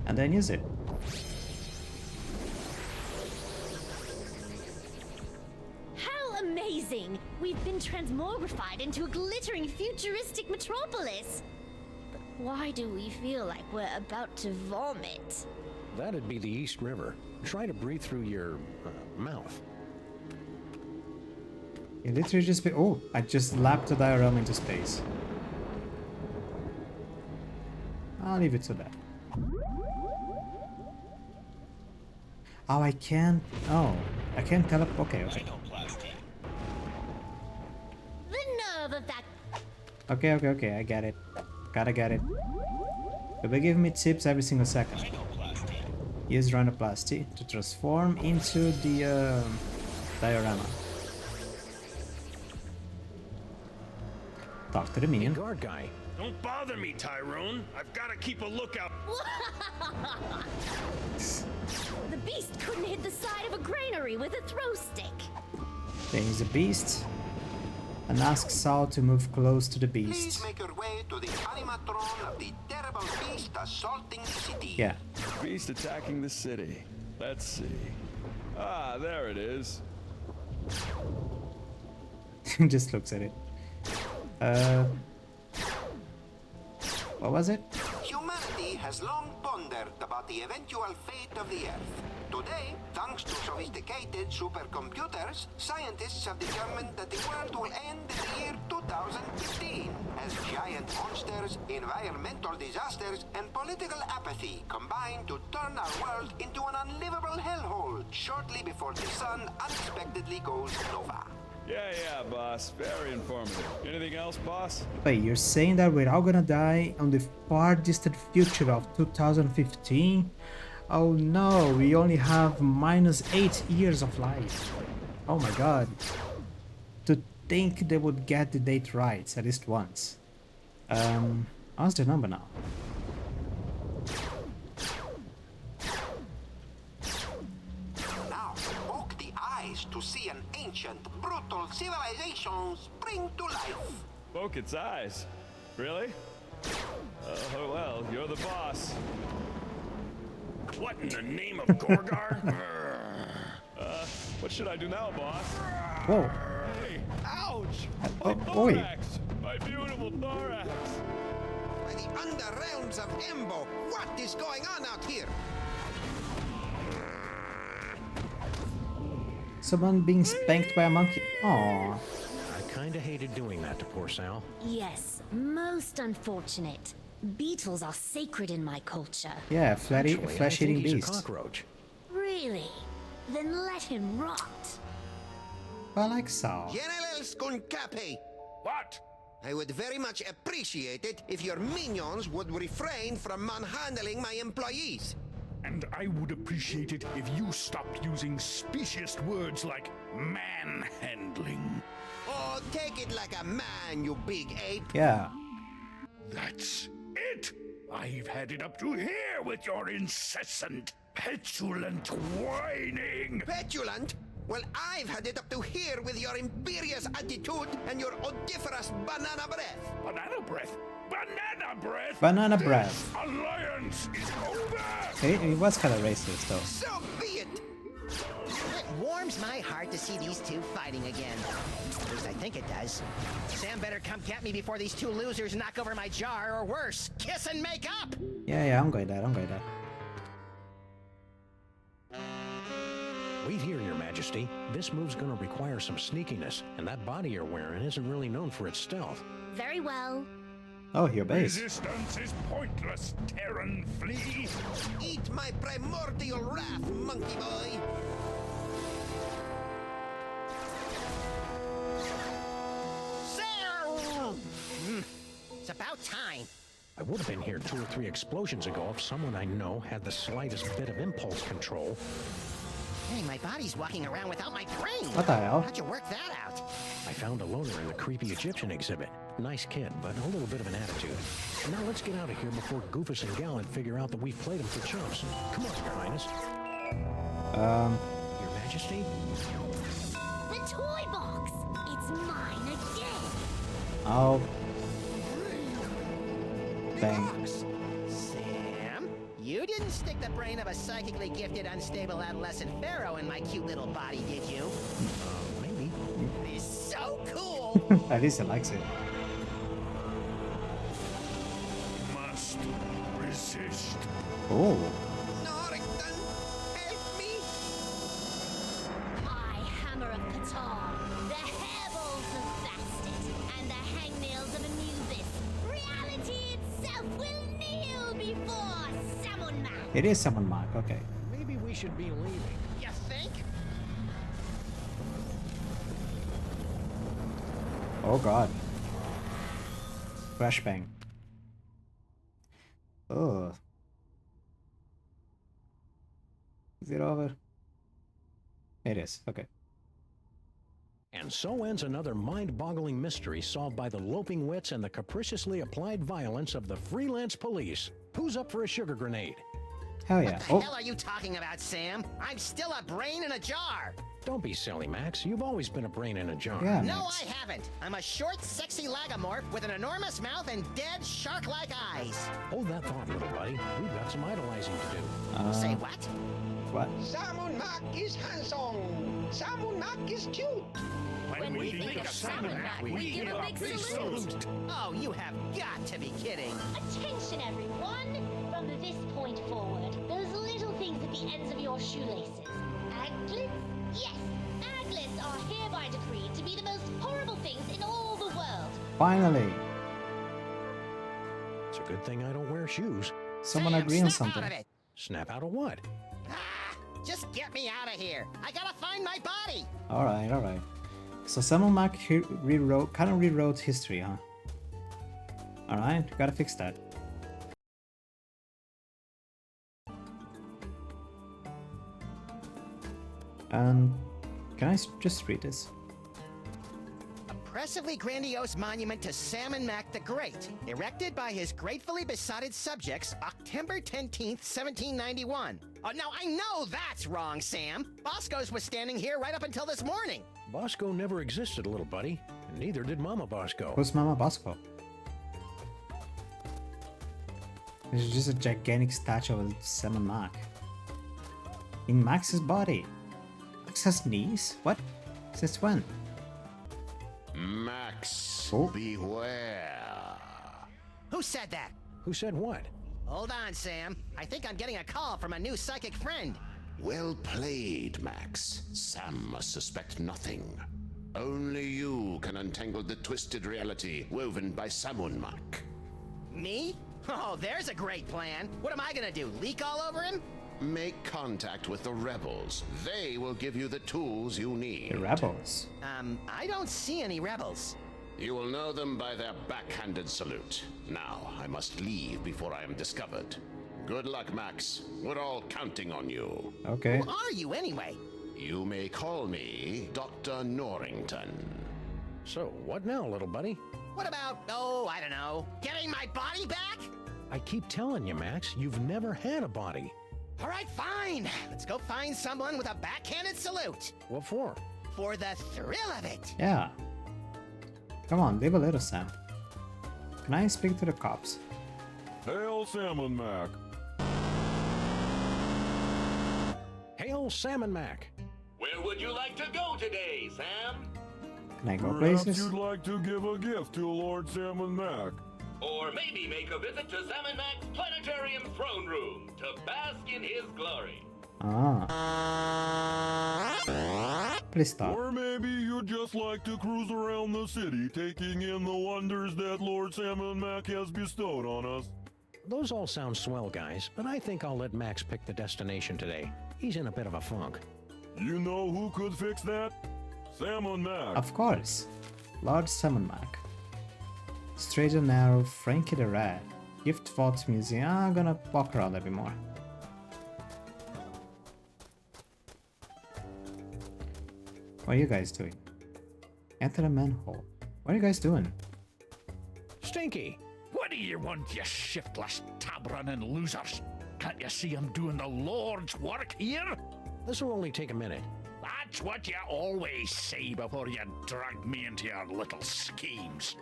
And then use it. How amazing! We've been transmogrified into a glittering futuristic metropolis. But why do we feel like we're about to vomit? That'd be the East River. Try to breathe through your mouth. You literally just be... Oh, I just lapped the diorama into space. I'll leave it to that. Oh, I can't... Oh, I can't teleport... Okay. The nerve of that... Okay, I get it. Gotta get it. You'll be giving me tips every single second. Use rhinoplasty to transform into the diorama. Talk to the minion. Guard guy. Don't bother me, Tyrone. I've got to keep a lookout. The beast couldn't hit the side of a granary with a throw stick. Then use the beast and ask Saul to move close to the Please beast. make your way to the animatron of the terrible beast assaulting the city. Yeah. Beast attacking the city. Let's see. Ah, there it is. Just looks at it. What was it? Humanity has long pondered about the eventual fate of the Earth. Today, thanks to sophisticated supercomputers, scientists have determined that the world will end in the year 2015 as giant monsters, environmental disasters, and political apathy combine to turn our world into an unlivable hellhole shortly before the sun unexpectedly goes nova. Yeah, boss. Very informative. Anything else, boss? Wait, you're saying that we're all gonna die on the far distant future of 2015? Oh no, we only have -8 years of life. Oh my god. To think they would get the date right at least once. How's the number now? Now, poke the eyes to see an ancient, brutal civilization spring to life. Poke its eyes. Really? Oh, well, you're the boss. What in the name of Gorgar? What should I do now, boss? Whoa. Hey, ouch! Oh, My oi. thorax! My beautiful thorax! By the underrealms of Embo, what is going on out here? Someone being spanked by a monkey. Aww. I kinda hated doing that to poor Sal. Yes, most unfortunate. Beetles are sacred in my culture. Yeah, Actually, I flesh-eating think he's a beast. cockroach. Really? Then let him rot. I like Saul. General Skunkape, What? I would very much appreciate it if your minions would refrain from manhandling my employees. And I would appreciate it if you stopped using specious words like manhandling. Oh, take it like a man, you big ape. Yeah. That's it! I've had it up to here with your incessant, petulant whining! Petulant? Well, I've had it up to here with your imperious attitude and your odoriferous banana breath. Banana breath! Banana breath! Banana breath. Alliance is over! He was kind of racist though. So be it! It warms my heart to see these two fighting again. At least I think it does. Sam better come get me before these two losers knock over my jar, or worse, kiss and make up! Yeah, I'm going that. Wait here, Your Majesty. This move's gonna require some sneakiness, and that body you're wearing isn't really known for its stealth. Very well. Oh, your base. Resistance is pointless, Terran flea. Eat my primordial wrath, monkey boy! Sam! It's about time. I would have been here 2 or 3 explosions ago if someone I know had the slightest bit of impulse control. Hey, my body's walking around without my brain. What the hell? How'd you work that out? I found a loner in the creepy Egyptian exhibit. Nice kid, but a little bit of an attitude. Now let's get out of here before Goofus and Gallant figure out that we've played him for chumps. Come on, Your Highness. Your Majesty? The toy box! It's mine again! Oh. Bang. Sam, you didn't stick the brain of a psychically gifted, unstable adolescent pharaoh in my cute little body, did you? Maybe. He's so cool! At least he likes it. Must resist. Oh. Norrington, help me! I, Hammer of Qatar, the hairballs of Bastet, and the hangnails of Anubis, reality itself will kneel before Samunmak. It is someone mark, okay. Maybe we should be leaving. You think? Oh god. Flashbang. Oh. Is it over? It is, okay. And so ends another mind-boggling mystery solved by the loping wits and the capriciously applied violence of the freelance police. Who's up for a sugar grenade? Hell yeah. What the Oh, hell are you talking about, Sam? I'm still a brain in a jar. Don't be silly, Max. You've always been a brain in a jar. yeah. No, Max. I haven't. I'm a short, sexy lagomorph with an enormous mouth and dead, shark-like eyes. Hold that thought, little buddy. We've got some idolizing to do. Say what? What? Samunmak is handsome! Samunmak is cute! When we think of Samunmak, we give a big salute. Oh, you have got to be kidding. Attention, everyone! From this point forward, those little things at the ends of your shoelaces. Aglets? Yes, aglets are hereby decreed to be the most horrible things in all the world. Finally! It's a good thing I don't wear shoes. Someone Sam, agree on snap something. out of it. Snap out of what? Ah, just get me out of here. I gotta find my body. Alright, alright. So someone Mac rewrote, kind of rewrote history, huh? Alright, gotta fix that. Can I just read this? Impressively grandiose monument to Samunmak the Great, erected by his gratefully besotted subjects, October 10th, 1791. Oh, now I know that's wrong, Sam. Bosco's was standing here right up until this morning. Bosco never existed, little buddy. And neither did Mama Bosco. Who's Mama Bosco? It's just a gigantic statue of Simon Mac. In Max's body. Max has knees? What? Since when? Max, Oh. beware. Who said that? Who said what? Hold on, Sam. I think I'm getting a call from a new psychic friend. Well played, Max. Sam must suspect nothing. Only you can untangle the twisted reality woven by Samunmak. Me? Oh, there's a great plan. What am I gonna do? Leak all over him? Make contact with the rebels. They will give you the tools you need. The rebels. I don't see any rebels. You will know them by their backhanded salute. Now, I must leave before I am discovered. Good luck, Max. We're all counting on you. Okay. Who are you anyway? You may call me Dr. Norrington. So, what now, little buddy? What about, oh, I don't know, getting my body back? I keep telling you, Max, you've never had a body. All right, fine. Let's go find someone with a backhanded salute. What for? For the thrill of it. Yeah. Come on, leave a little, Sam. Can I speak to the cops? Hail Samunmak. Hail Samunmak! Where would you like to go today, Sam? Can I go Perhaps places? you'd like to give a gift to Lord Samunmak. Or maybe make a visit to Samunmak's planetarium throne room to bask in his glory. Ah. Please stop. Or maybe you'd just like to cruise around the city, taking in the wonders that Lord Salmon Mac has bestowed on us. Those all sound swell, guys, but I think I'll let Max pick the destination today. He's in a bit of a funk. You know who could fix that? Salmon Mac. Of course. Lord Salmon Mac. Straight and narrow, Frankie the Rat. Gift Vault Museum. I'm gonna walk around a bit more. What are you guys doing? Enter the manhole. What are you guys doing? Stinky! What do you want, you shiftless, tab-running losers? Can't you see I'm doing the Lord's work here? This will only take a minute. That's what you always say before you drag me into your little schemes.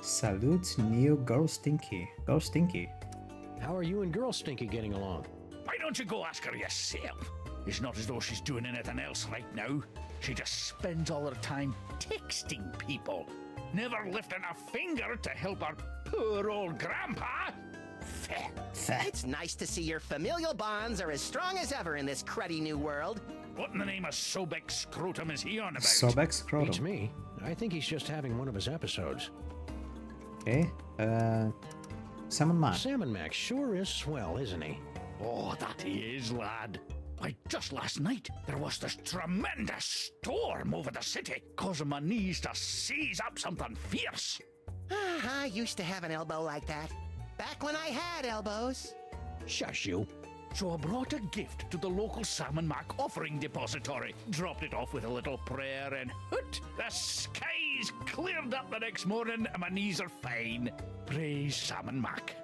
Salute new Girl Stinky. Girl Stinky. How are you and Girl Stinky getting along? Why don't you go ask her yourself? It's not as though she's doing anything else right now. She just spends all her time texting people, never lifting a finger to help her poor old grandpa. It's nice to see your familial bonds are as strong as ever in this cruddy new world. What in the name of Sobek Scrotum is he on about? Sobek Beats Scrotum. me. I think he's just having one of his episodes. Okay. Salmon Mac. Salmon Max sure is swell, isn't he? Oh, that he is, lad. Why, just last night, there was this tremendous storm over the city, causing my knees to seize up something fierce. I used to have an elbow like that. Back when I had elbows. Shush you. So I brought a gift to the local Salmon Mac offering depository, dropped it off with a little prayer, and hoot, the skies cleared up the next morning and my knees are fine. Praise Salmon Mac.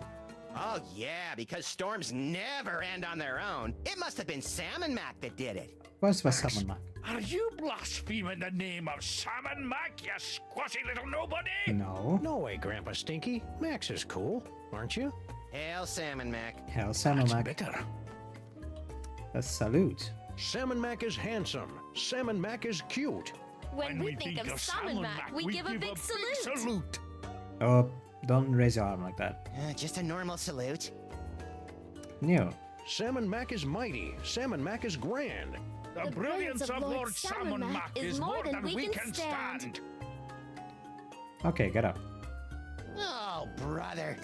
Oh yeah, because storms never end on their own. It must have been Salmon Mac that did it. Where's my Salmon Mac? Are you blaspheming the name of Salmon Mac, you squashy little nobody? No. No way, Grandpa Stinky. Max is cool, aren't you? Hail Salmon Mac. Hell, Salmon That's Mac. better. A salute. Salmon Mac is handsome. Salmon Mac is cute. When we think of Salmon Mac, we give a big salute. Oh, don't raise your arm like that. Just a normal salute. New. Salmon Mac is mighty. Salmon Mac is grand. The brilliance of Lord Salmon Mac is more than we can stand. Okay, get up. Oh, brother.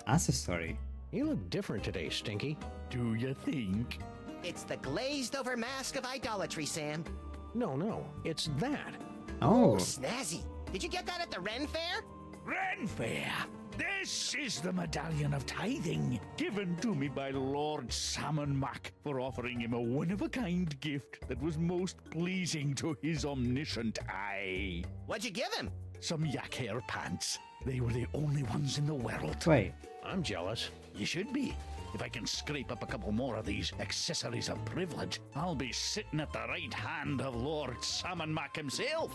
That's the story. You look different today, Stinky. Do you think? It's the glazed over mask of idolatry, Sam. No, it's that. Oh, Snazzy. Did you get that at the Ren Fair? Ren Fair. This is the medallion of tithing, given to me by Lord Salmon Mac for offering him a one-of-a-kind gift that was most pleasing to his omniscient eye. What'd you give him? Some yak hair pants. They were the only ones in the world. wait. I'm jealous. You should be. If I can scrape up a couple more of these accessories of privilege, I'll be sitting at the right hand of Lord Salmon Mac himself.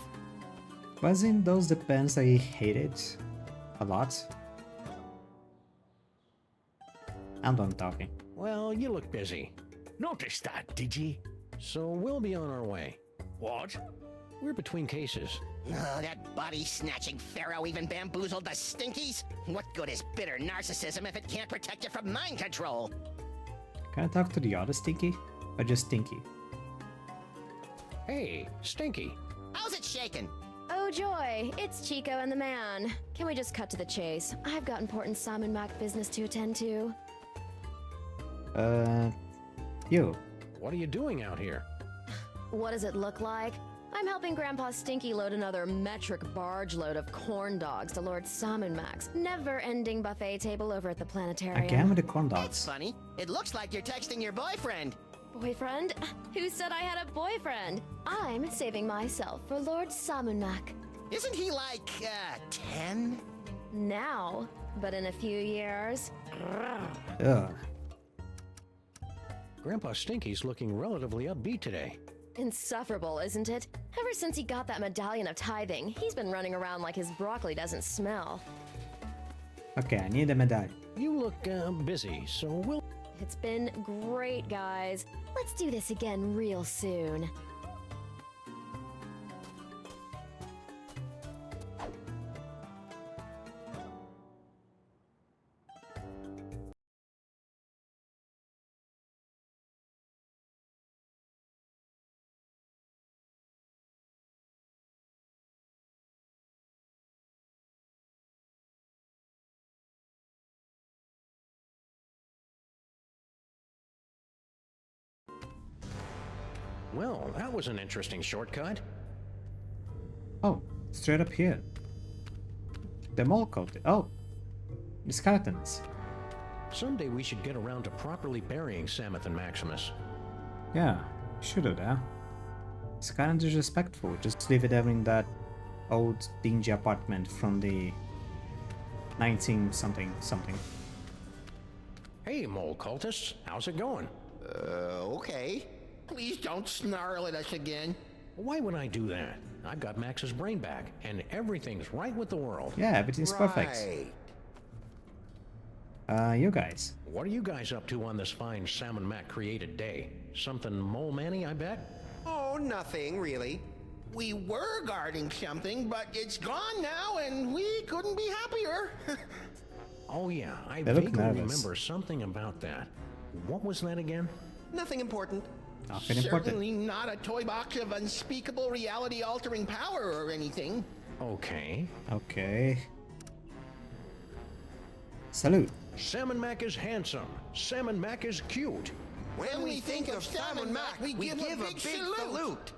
Wasn't those the pants that he hated a lot? I'm done talking. Well, you look busy. Noticed that, did you? So we'll be on our way. What? We're between cases. Oh, that body-snatching pharaoh even bamboozled the Stinkies? What good is bitter narcissism if it can't protect you from mind control? Can I talk to the other Stinky? Or just Stinky? Hey, Stinky. How's it shaking? Oh joy, it's Chico and the man. Can we just cut to the chase? I've got important Salmon Mac business to attend to. You. What are you doing out here? What does it look like? I'm helping Grandpa Stinky load another metric barge load of corn dogs to Lord Salmon Mac's never-ending buffet table over at the planetarium. Again with the corn That's dogs. funny. It looks like you're texting your boyfriend. Boyfriend? Who said I had a boyfriend? I'm saving myself for Lord Salmon Mac. Isn't he like, 10? Now, but in a few years. Ugh. Grandpa Stinky's looking relatively upbeat today. Insufferable, isn't it? Ever since he got that medallion of tithing, he's been running around like his broccoli doesn't smell. Okay, I need a medallion. You look busy, so we'll... It's been great, guys. Let's do this again real soon. Well, that was an interesting shortcut. Oh, straight up here. The mole coat. Oh, the skeletons. Someday we should get around to properly burying Samuth and Maximus. Yeah, should do that. It's kind of disrespectful. Just leave it in that old dingy apartment from the 19-something. Hey, mole cultists, how's it going? Okay. Please don't snarl at us again. Why would I do that? I've got Max's brain back, and everything's right with the world. Yeah, everything's perfect. You guys. What are you guys up to on this fine Salmon Mac created day? Something mole manny, I bet? Oh, nothing, really. We were guarding something, but it's gone now, and we couldn't be happier. Oh yeah, I They look vaguely nervous. remember something about that. What was that again? Nothing important. Nothing important. Certainly not a toy box of unspeakable reality-altering power or anything. Okay. Okay. Salute. Salmon Mac is handsome. Salmon Mac is cute. When we think of Salmon Mac, we give a big salute.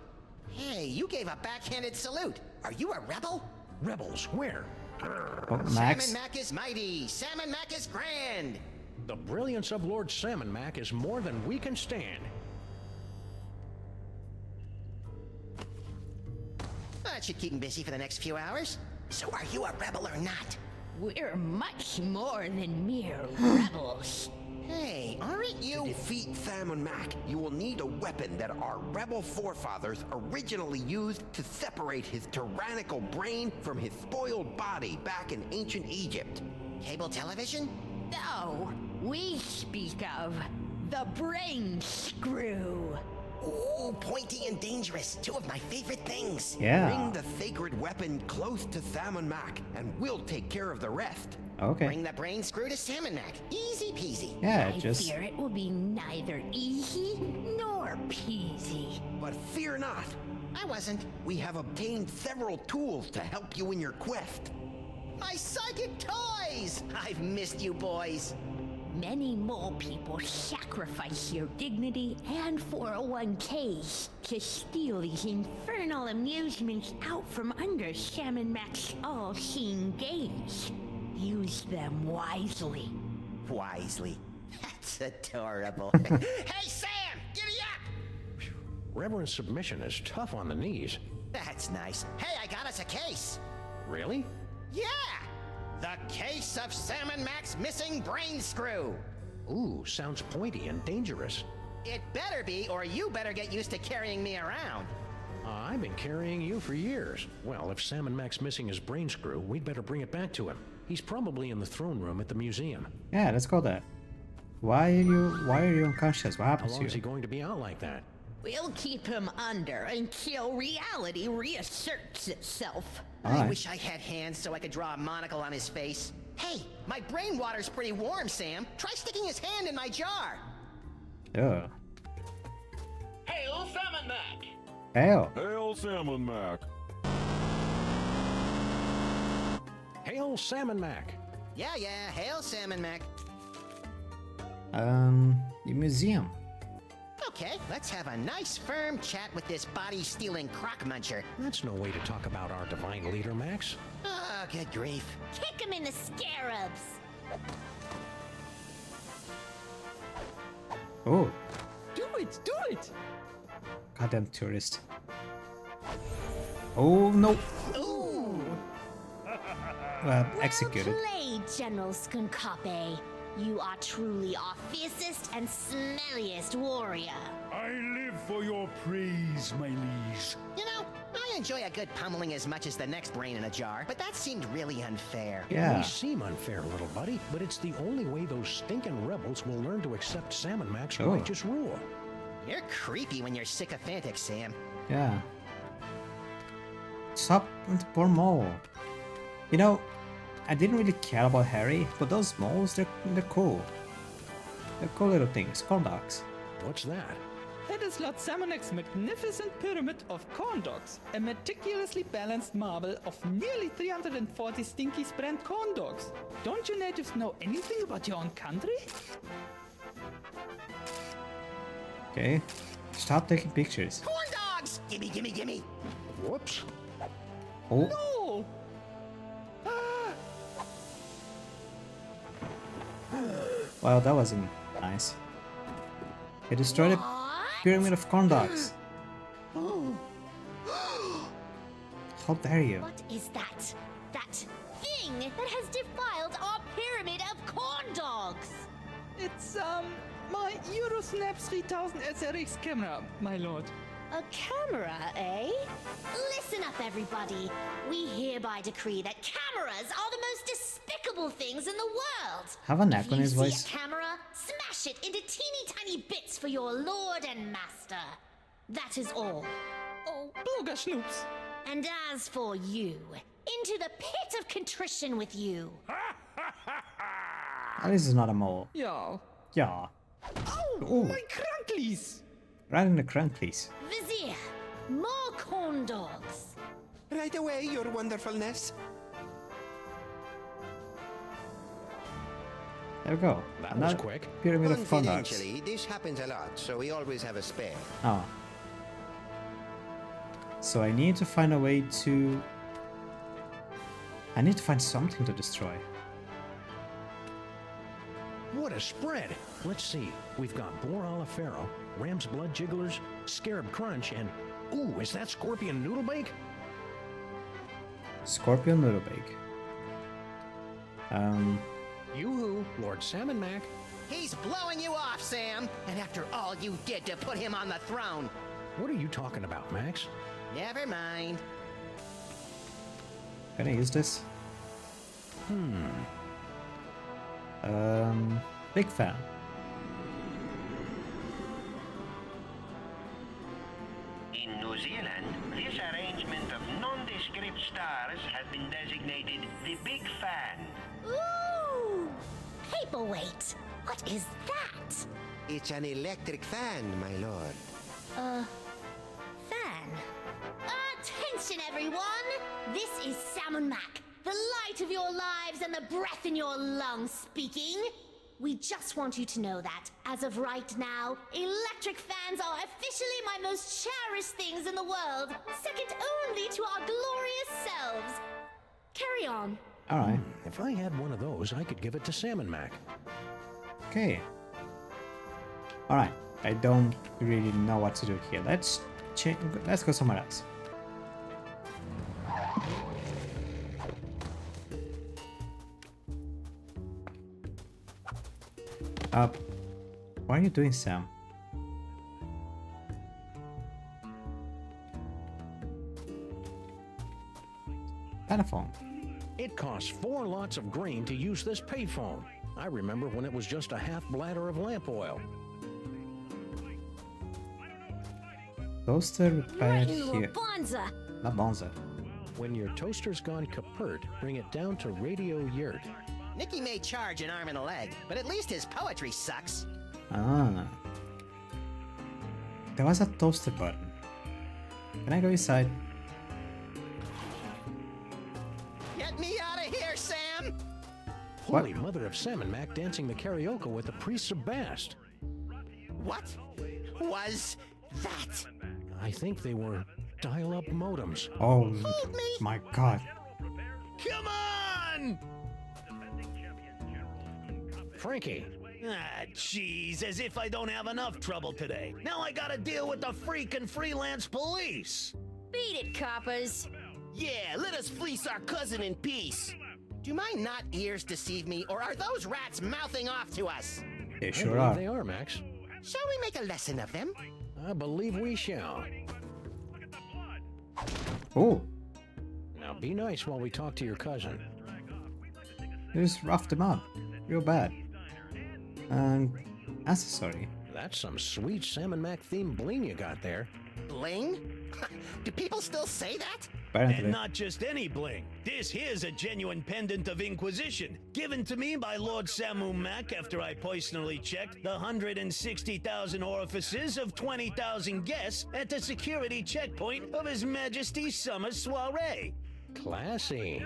Hey, you gave a backhanded salute. Are you a rebel? Rebels, where? Oh, Max. Salmon Mac is mighty. Salmon Mac is grand. The brilliance of Lord Salmon Mac is more than we can stand. That should keep him busy for the next few hours. So are you a rebel or not? We're much more than mere rebels. Hey, aren't To you? defeat Salmon Mac, you will need a weapon that our rebel forefathers originally used to separate his tyrannical brain from his spoiled body back in ancient Egypt. Cable television? No, we speak of the brain screw. Ooh, pointy and dangerous. Two of my favorite things. Yeah. Bring the sacred weapon close to Salmon Mac, and we'll take care of the rest. Okay. Bring the brain screw to Salmon Mac. Easy peasy. Yeah, I just fear it will be neither easy nor peasy. But fear not, I wasn't. we have obtained several tools to help you in your quest. My psychic toys! I've missed you boys. Many mole people sacrifice their dignity and 401ks to steal these infernal amusements out from under Salmon Mac's all-seeing gaze. Use them wisely. Wisely. That's adorable. Hey, Sam! Giddy up! Reverend submission is tough on the knees. That's nice. Hey, I got us a case. Really? Yeah! The case of Salmon Mac's missing brain screw. Ooh, sounds pointy and dangerous. It better be, or you better get used to carrying me around. I've been carrying you for years. Well, if Salmon Mac's missing his brain screw, we'd better bring it back to him. He's probably in the throne room at the museum. yeah. Let's go there. Why are you unconscious? What How happened long to is he you? going to be out like that? We'll keep him under until reality reasserts itself. I Alright. wish I had hands so I could draw a monocle on his face. Hey, my brain water's pretty warm, Sam. Try sticking his hand in my jar. Ugh. Hail Salmon Mac! Hell. Hail Salmon Mac! Hail Salmon Mac! Yeah, hail Salmon Mac. The museum. Okay, let's have a nice firm chat with this body-stealing crock muncher. That's no way to talk about our divine leader, Max. Oh, good grief. Kick him in the scarabs. Oh, Do it! Do it! goddamn tourist. Oh no. Ooh! Executed. Well played, General Skunkape. You are truly our fiercest and smelliest warrior. I live for your praise, my liege. You know, I enjoy a good pummeling as much as the next brain in a jar, but that seemed really unfair. It Yeah. may seem unfair, little buddy, but it's the only way those stinking rebels will learn to accept Salmon Mac's Oh. righteous rule. You're creepy when you're sycophantic, Sam. Yeah. Stop with the poor mole. You know, I didn't really care about Harry, but those moles, they're cool. They're cool little things, corn dogs. What's that? That is Lord Salmonac's magnificent pyramid of corn dogs, a meticulously balanced marble of nearly 340 stinky brand corn dogs. Don't you natives know anything about your own country? Okay. Stop taking pictures. Corn dogs! Gimme, gimme, gimme! Whoops. Oh, No! well, that wasn't nice. He destroyed a pyramid of corn dogs. How dare you? What is that? That thing that has defiled our pyramid of corn dogs! It's, my Eurosnap 3000 SRX camera, my lord. A camera, eh? Listen up, everybody. We hereby decree that cameras are the most despicable things in the world. Have an echo If in you his see voice. a camera, smash it into teeny tiny bits for your lord and master. That is all. Oh, Blogger Schnoops. And as for you, into the pit of contrition with you. At least it's not a mole. Yeah. Yeah. Oh, Ooh. my crunklies. Right in the crunklies. Vizier, more corn dogs. Right away, your wonderfulness. There we go. That was quick. Pyramid of corn dogs. Confidentially, this happens a lot, so we always have a spare. Oh. So I need to find a way to... I need to find something to destroy. What a spread! Let's see. We've got Boar Olifero, Ram's Blood Jigglers, Scarab Crunch, and... Ooh, is that Scorpion Noodle Bake? Scorpion Noodle Bake. Yoo-hoo, Lord Salmon Mac. He's blowing you off, Sam! And after all you did to put him on the throne. What are you talking about, Max? Never mind. Can I use this? Big fan. In New Zealand, this arrangement of nondescript stars has been designated the Big Fan. Ooh! Paperweight. What is that? It's an electric fan, my lord. Fan. Attention, everyone! This is Salmon Mac, the light of your lives and the breath in your lungs speaking. We just want you to know that, as of right now, electric fans are officially my most cherished things in the world, second only to our glorious selves. Carry on. Alright. If I had one of those, I could give it to Salmon Mac. Okay. Alright. I don't really know what to do here. Let's go somewhere else. What are you doing, Sam? Telephone. It costs 4 lots of grain to use this payphone. I remember when it was just a half bladder of lamp oil. Toaster repaired You here. Bonza. La Bonza. When your toaster's gone kaput, bring it down to Radio Yurt. Nicky may charge an arm and a leg, but at least his poetry sucks. Ah. There was a toaster button. Can I go inside? Get me out of here, Sam! Holy Mother of Salmon Mac dancing the karaoke with the priest of Bast. What was that? I think they were dial-up modems. Oh Hold me! my god. Come on! Frankie, Ah, jeez, as if I don't have enough trouble today. Now I gotta deal with the freaking freelance police. Beat it, coppers. Yeah, let us fleece our cousin in peace. Do my not ears deceive me, or are those rats mouthing off to us? They I sure believe are. they are, Max. Shall we make a lesson of them? I believe we shall. Oh, Now be nice while we talk to your cousin. you just roughed them up. Real bad. Accessory. That's some sweet Salmon Mac themed bling you got there. Bling? Do people still say that? Apparently. And not just any bling. This here's a genuine pendant of Inquisition, given to me by Lord Samu Mac after I personally checked the 160,000 orifices of 20,000 guests at the security checkpoint of His Majesty's summer soiree. Classy.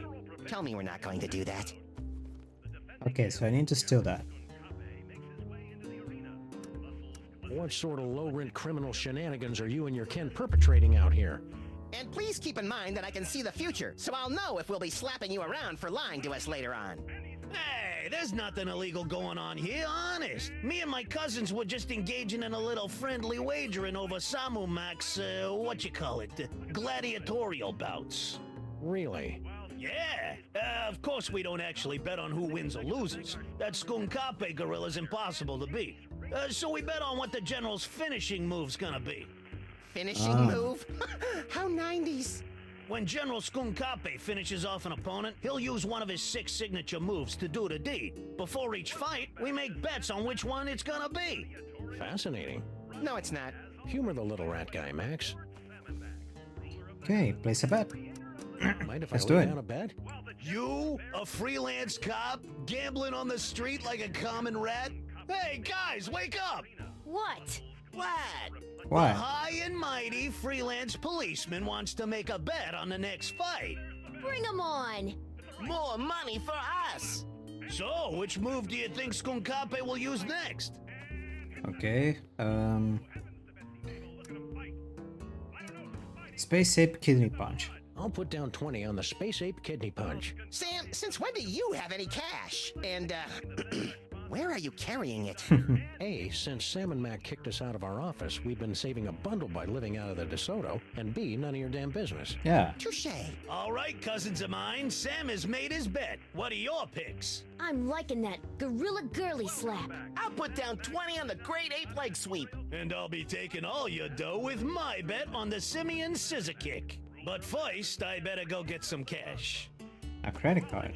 Tell me we're not going to do that. Okay, so I need to steal that. What sort of low-rent criminal shenanigans are you and your kin perpetrating out here? And please keep in mind that I can see the future, so I'll know if we'll be slapping you around for lying to us later on. Hey, there's nothing illegal going on here, honest. Me and my cousins were just engaging in a little friendly wagering over Samu Mac's, gladiatorial bouts. Really? Yeah, of course we don't actually bet on who wins or loses. That Skunkape gorilla's impossible to beat. So we bet on what the general's finishing move's gonna be. Finishing move? How 90s? When General Skunkape finishes off an opponent, he'll use one of his 6 signature moves to do the deed. Before each fight, we make bets on which one it's gonna be. Fascinating. No, it's not. Humor the little rat guy, Max. Okay, place a bet. Mind if Let's I do lay it. down a bet? You, a freelance cop, gambling on the street like a common rat? Hey, guys, wake up! What? What? Why? A high and mighty freelance policeman wants to make a bet on the next fight. Bring 'em on! More money for us! So, which move do you think Skunkape will use next? Okay, Space Ape Kidney Punch. I'll put down 20 on the Space Ape Kidney Punch. Sam, since when do you have any cash? And, where are you carrying it? A, since Sam and Mac kicked us out of our office, we've been saving a bundle by living out of the DeSoto, and B, none of your damn business. Yeah. Touche. All right, cousins of mine, Sam has made his bet. What are your picks? I'm liking that gorilla girly slap. I'll put down 20 on the great ape leg sweep. And I'll be taking all your dough with my bet on the simian scissor kick. But first, I better go get some cash. A credit card.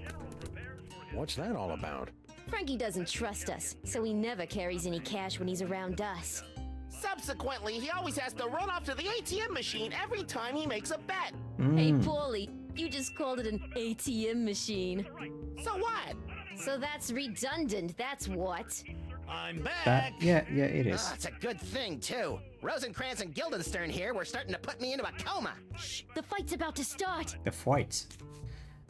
What's that all about? Frankie doesn't trust us, so he never carries any cash when he's around us. Subsequently, he always has to run off to the ATM machine every time he makes a bet. Hey, Paulie, you just called it an ATM machine. So what? So that's redundant, that's what. I'm back. Yeah, it is. It's a good thing, too. Rosencrantz and Guildenstern here were starting to put me into a coma. Shh, the fight's about to start. The fight.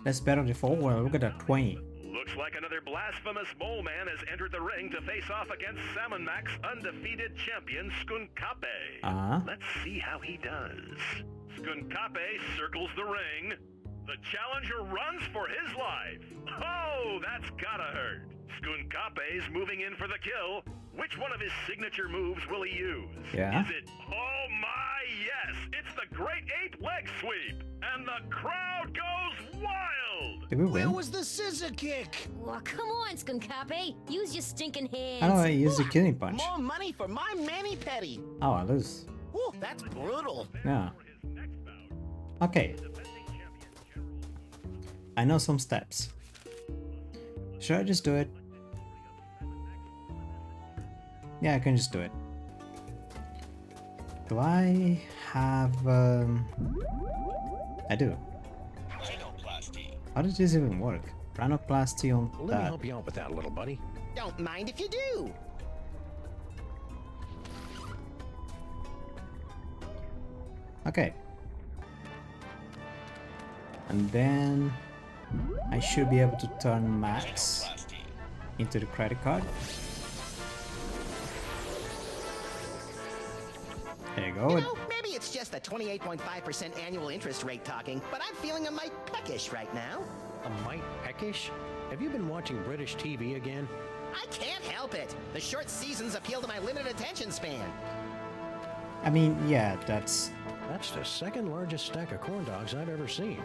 Let's bet on the forward. Look at that 20. Looks like another blasphemous mole man has entered the ring to face off against Salmon Mac's undefeated champion, Skunkape. Let's see how he does. Skunkape circles the ring. The challenger runs for his life. Oh, that's gotta hurt. Skunkape's moving in for the kill. Which one of his signature moves will he use? Yeah. Is it, oh my, yes, it's the Great Ape Leg Sweep. And the crowd goes wild. Did we Where win? was the scissor kick? Oh, come on, Skunkape. Use your stinking hands. I don't know, I use the kidney punch. More money for my mani-pedi. Oh, I lose. Ooh, that's brutal. Yeah. Okay. I know some steps. Should I just do it? Yeah, I can just do it. Do I have... I do. How does this even work? Rhinoplasty on Let me that. help you out with that, little buddy. Don't mind if you do. Okay. And then I should be able to turn Max into the credit card. There you go. You know, maybe it's just the 28.5% annual interest rate talking, but I'm feeling a mite peckish right now. A mite peckish? Have you been watching British TV again? I can't help it. The short seasons appeal to my limited attention span. I mean, yeah, that's... That's the second largest stack of corn dogs I've ever seen.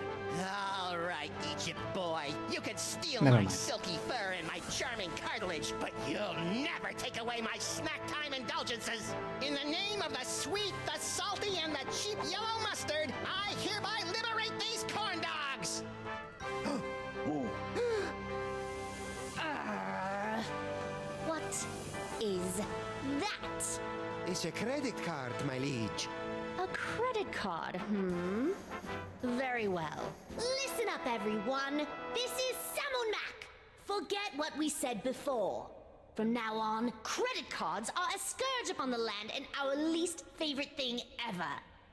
All right, Egypt boy. You can steal Never my mind. silky fur and my charming cartilage, but you'll never take away my snack time indulgences. In the name of the sweet, the salty, and the cheap yellow mustard, I hereby liberate these corn dogs. What is that? It's a credit card, my liege. A credit card, Very well. Listen up, everyone. This is Salmon Mac. Forget what we said before. From now on, credit cards are a scourge upon the land and our least favorite thing ever.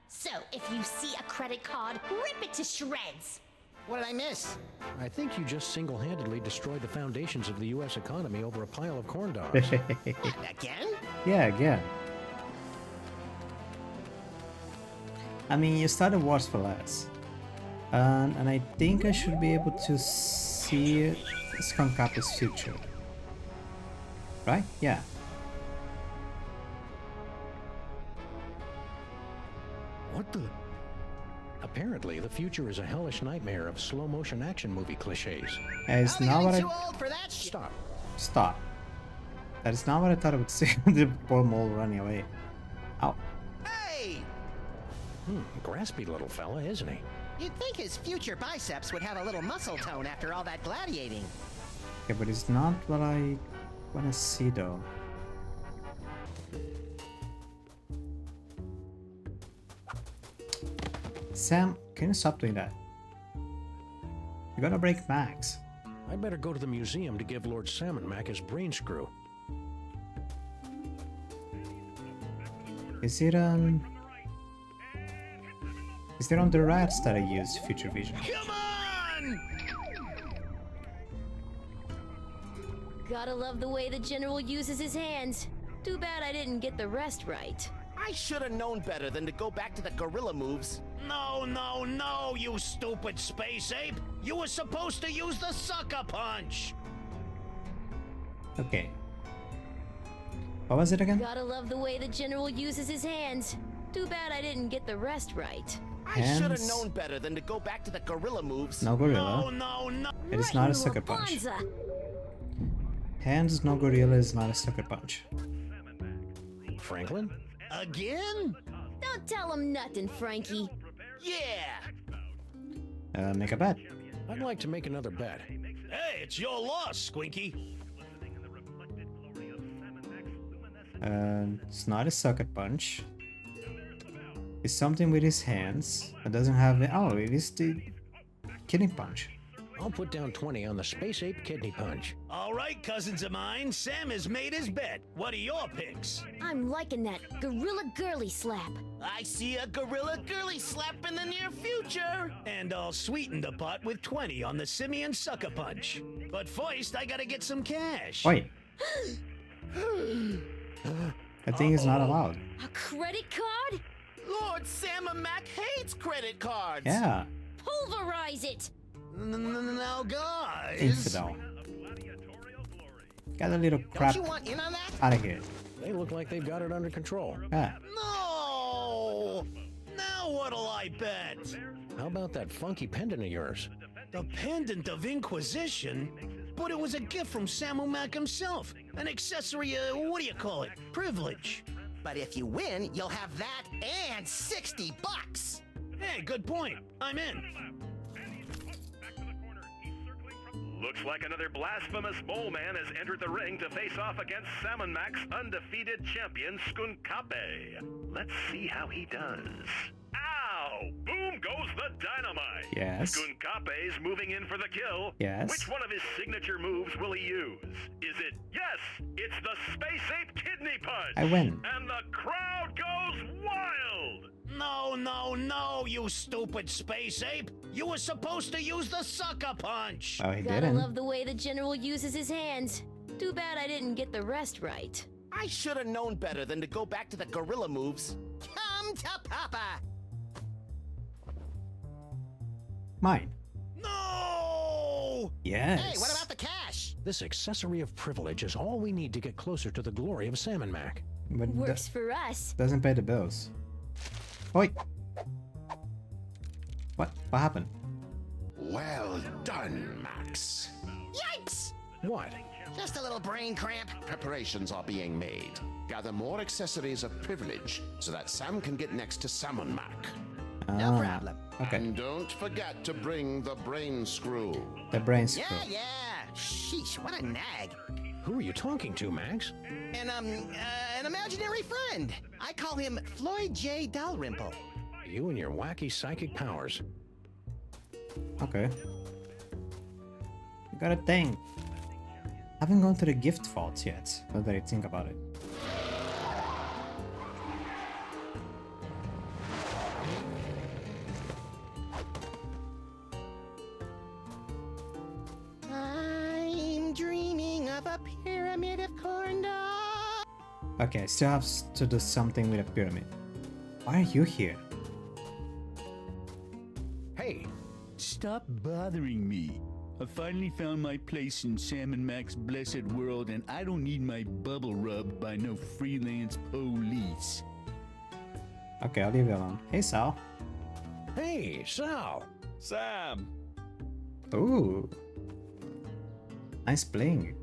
So, if you see a credit card, rip it to shreds. What did I miss? I think you just single-handedly destroyed the foundations of the U.S. economy over a pile of corn dogs. What, again? Yeah, again. I mean, you started Wars for Less. And I think I should be able to see Skunkape's future. Right? Yeah. What the? Apparently, the future is a hellish nightmare of slow-motion action movie cliches. It's not what too old for that shit. Stop. Stop. That is not what I thought I would see. The poor mole running away. Ow. Hey! Graspy little fella, isn't he? You'd think his future biceps would have a little muscle tone after all that gladiating. Okay, but it's not what I want to see though. Sam, can you stop doing that? You're gonna break Max. I'd better go to the museum to give Lord Salmon Mac his brain screw. Is it on the rats that I used future vision? Come on! Gotta love the way the general uses his hands. Too bad I didn't get the rest right. I should have known better than to go back to the gorilla moves. No, no, no, you stupid space ape! You were supposed to use the sucker punch! Okay. What was it again? Gotta love the way the general uses his hands. Too bad I didn't get the rest right. I should have Hands. known better than to go back to the gorilla moves. No gorilla. No, no. It is Right, not you a sucker little punch. bonza. Hands, no gorilla is not a sucker punch. Franklin? Again? Don't tell him nothing, Frankie. Yeah! Make a bet. I'd like to make another bet. Hey, it's your loss, Squinky. It's not a sucker punch. It's something with his hands. It doesn't have it. Oh, it is the kidney punch. I'll put down 20 on the space ape kidney punch. All right, cousins of mine, Sam has made his bet. What are your picks? I'm liking that gorilla girly slap. I see a gorilla girly slap in the near future! And I'll sweeten the pot with 20 on the simian sucker punch. But first, I gotta get some cash. Wait. That thing is not allowed. A credit card? Lord Sam Mac hates credit cards! Yeah. Pulverize it! Now, guys. Infidel. Got a little crap Don't you want in on that? out of here. They look like they've got it under control. Yeah. No! Now what'll I bet? How about that funky pendant of yours? The Pendant of Inquisition? But it was a gift from Samu Mac himself. An accessory, what do you call it? Privilege. But if you win, you'll have that and $60. Hey, good point. I'm in. Looks like another blasphemous mole man has entered the ring to face off against Salmon Mac's undefeated champion, Skunkape. Let's see how he does. Ow! Boom goes the dynamite! Yes. Skunkape's moving in for the kill. Yes. Which one of his signature moves will he use? Is it, yes, it's the Space Ape Kidney Punch! I win. And the crowd goes wild! No, no, no, you stupid space ape! You were supposed to use the sucker punch! Oh, he Gotta didn't. love the way the general uses his hands. Too bad I didn't get the rest right. I should have known better than to go back to the gorilla moves. Come to Papa! Mine. No! Yes. Hey, what about the cash? This accessory of privilege is all we need to get closer to the glory of Salmon Mac. But Works for us. doesn't pay the bills. Oi. What happened? Well done, Max. Yikes! What? Just a little brain cramp. Preparations are being made. Gather more accessories of privilege so that Sam can get next to Salmon Mac. No problem. Okay. And don't forget to bring the brain screw. The brain screw. Yeah, yeah. Sheesh, what a nag. Who are you talking to, Max? An imaginary friend. I call him Floyd J. Dalrymple. You and your wacky psychic powers. Okay. You got a thing. Haven't gone to the gift vaults yet, now that I think about it. I'm dreaming of a pyramid of corn dogs. Okay, I still have to do something with a pyramid. Why are you here? stop bothering me. I finally found my place in Sam and Mac's blessed world, and I don't need my bubble rubbed by no freelance police. Okay, I'll leave you alone. Hey, Sal. Hey, Sal! Sam! Ooh. Nice bling.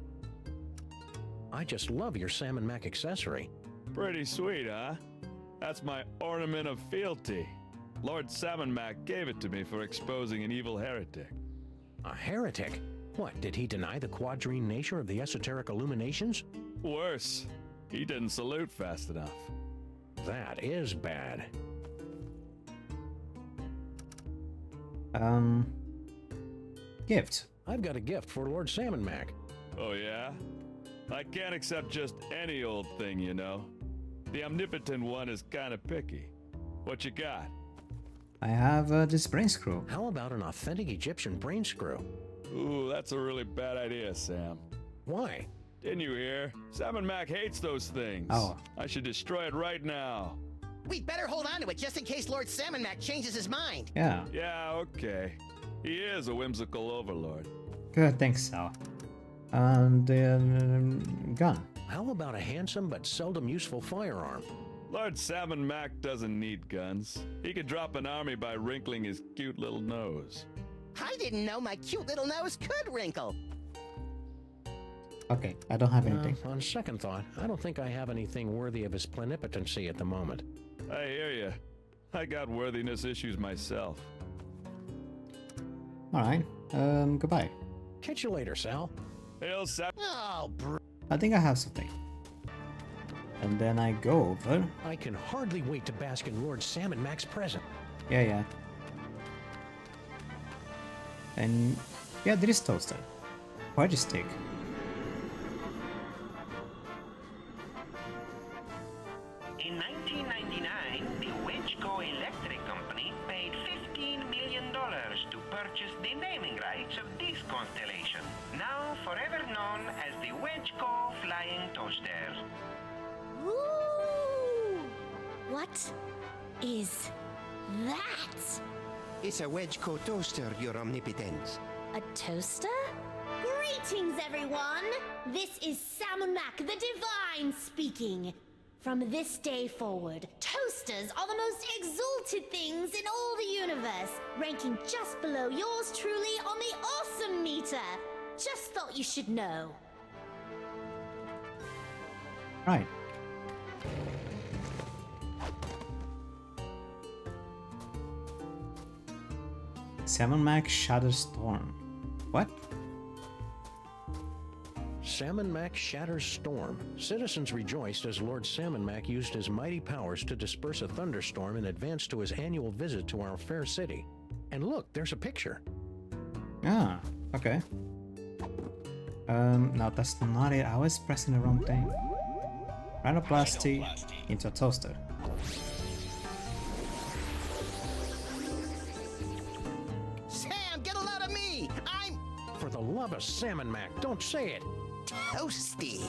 I just love your Sam and Mac accessory. Pretty sweet, huh? That's my ornament of fealty. Lord Salmon Mac gave it to me for exposing an evil heretic. A heretic? What, did he deny the quadrine nature of the esoteric illuminations? Worse, he didn't salute fast enough. That is bad. Gift. I've got a gift for Lord Salmon Mac. Oh yeah? I can't accept just any old thing, you know. The omnipotent one is kinda picky. What you got? I have this brain screw. How about an authentic Egyptian brain screw? Ooh, that's a really bad idea, Sam. Why? Didn't you hear? Salmon Mac hates those things. Oh. I should destroy it right now. We'd better hold on to it just in case Lord Salmon Mac changes his mind. Yeah. Yeah, okay. He is a whimsical overlord. Good, thanks, Sal. And gun. How about a handsome but seldom useful firearm? Lord Salmon Mac doesn't need guns. He could drop an army by wrinkling his cute little nose. I didn't know my cute little nose could wrinkle. Okay, I don't have anything. On second thought, I don't think I have anything worthy of his plenipotency at the moment. I hear ya. I got worthiness issues myself. Alright, goodbye. Catch you later, Sal. Hail Sam. Oh, I think I have something. And then I go over. I can hardly wait to bask in Lord Salmon Mac's present. Yeah. And yeah, there is toaster. Why'd you stick? In 1999, the Wedgeco Electric Company paid $15 million to purchase the naming rights of this constellation, now forever known as the Wedgeco Flying Toaster. Ooh! What is that? It's a Wedgeco toaster, Your Omnipotence. A toaster? Greetings, everyone! This is Salmon Mac, the Divine, speaking. From this day forward, toasters are the most exalted things in all the universe, ranking just below yours truly on the awesome meter. Just thought you should know. Right. Salmon Mac Shadow Storm. What? Salmon Mac shatters storm. Citizens rejoiced as Lord Salmon Mac used his mighty powers to disperse a thunderstorm in advance to his annual visit to our fair city. And look, there's a picture. Ah, okay. No, that's not it. I was pressing the wrong thing. Rhinoplasty into a toaster. Sam, get a load of me! I'm For the love of Salmon Mac, don't say it. toasty.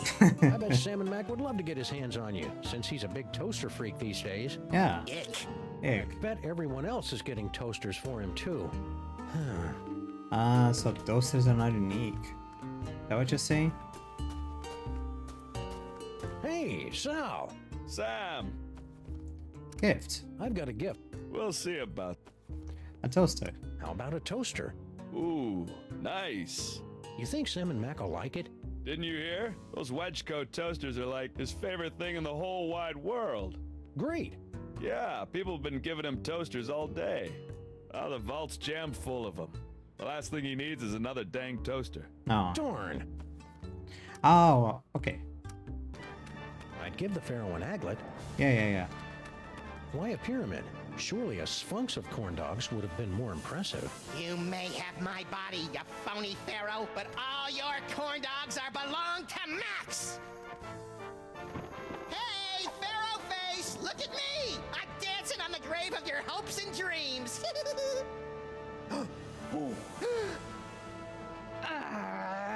I bet Salmon Mac would love to get his hands on you, since he's a big toaster freak these days. Yeah. Ick. Ick. Bet everyone else is getting toasters for him too. So toasters are not unique. Is that what you're saying? Hey, Sal! Sam! Gift. I've got a gift. We'll see about... A toaster. How about a toaster? Ooh, nice. You think Salmon Mac will like it? Didn't you hear? Those Wedgeco toasters are like his favorite thing in the whole wide world. Great! Yeah, people have been giving him toasters all day. Oh, the vault's jammed full of them. The last thing he needs is another dang toaster. No. Darn! Oh, okay. I'd give the Pharaoh an aglet. Yeah. Why a pyramid? Surely a sphinx of corn dogs would have been more impressive. You may have my body, you phony pharaoh, but all your corn dogs belong to Max! Hey, Pharaoh face, look at me! I'm dancing on the grave of your hopes and dreams!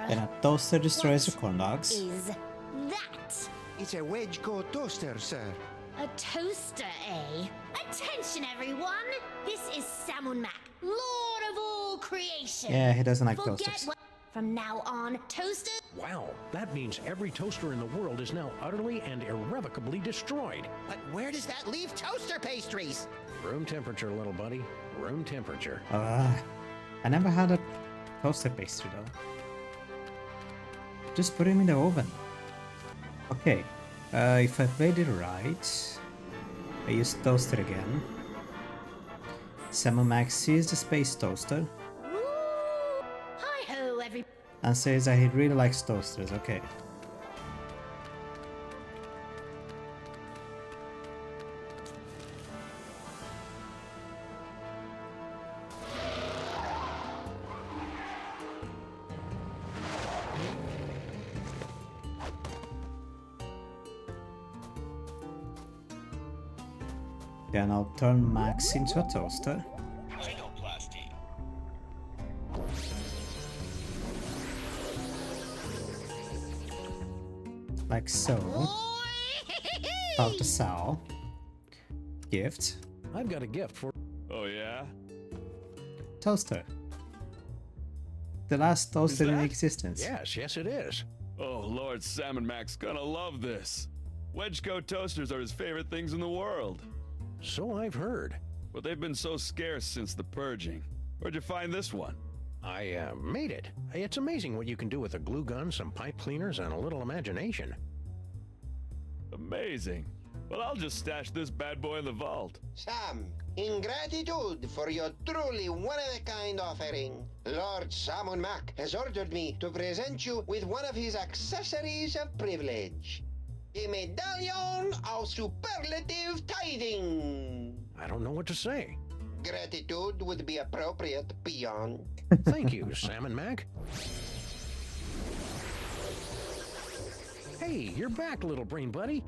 Then a toaster destroys your corn dogs. Is that? It's a Wedgeco toaster, sir. A toaster, eh? Attention, everyone! This is Salmon Mac, Lord of all creation. Yeah, he doesn't like Forget toasters. what- From now on, toasters. Wow, that means every toaster in the world is now utterly and irrevocably destroyed. But where does that leave toaster pastries? Room temperature, little buddy. Room temperature. I never had a toaster pastry though. Just put him in the oven. Okay, if I played it right, I use toaster again. Salmon Max sees the space toaster Hi-ho, every... and says that he really likes toasters. Okay. Then I'll turn Max into a toaster. Like so. About to sell. Gift. I've got a gift for... Oh, yeah? Toaster. The last toaster in that- existence. Yes, it is. Oh, Lord Salmon Mac's gonna love this. Wedgecoat toasters are his favorite things in the world. So I've heard. But they've been so scarce since the purging. Where'd you find this one? I made it. It's amazing what you can do with a glue gun, some pipe cleaners, and a little imagination. Amazing. Well, I'll just stash this bad boy in the vault. Sam, in gratitude for your truly one-of-a-kind offering, Lord Salmon Mac has ordered me to present you with one of his accessories of privilege. A medallion of superlative tithing. I don't know what to say. Gratitude would be appropriate, peon. Thank you, Salmon Mac. Hey, you're back, little brain buddy.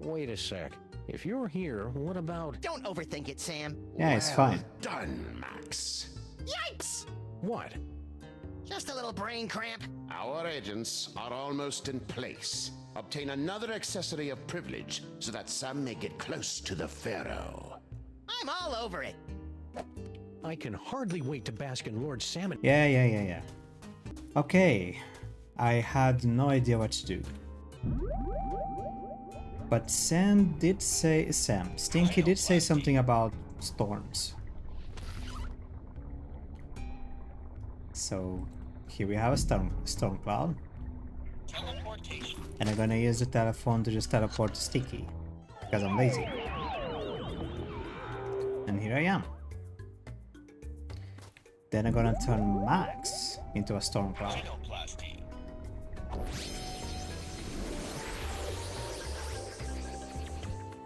Wait a sec. If you're here, what about... Don't overthink it, Sam. Yeah, it's fine. Done, Max. Yipes! What? Just a little brain cramp. Our agents are almost in place. Obtain another accessory of privilege so that Sam may get close to the Pharaoh. I'm all over it. I can hardly wait to bask in Lord Salmon... Yeah. Okay. I had no idea what to do. But Stinky did say something about storms. So here we have a storm cloud. And I'm gonna use the telephone to just teleport to Stinky. Because I'm lazy. And here I am. Then I'm gonna turn Max into a storm cloud.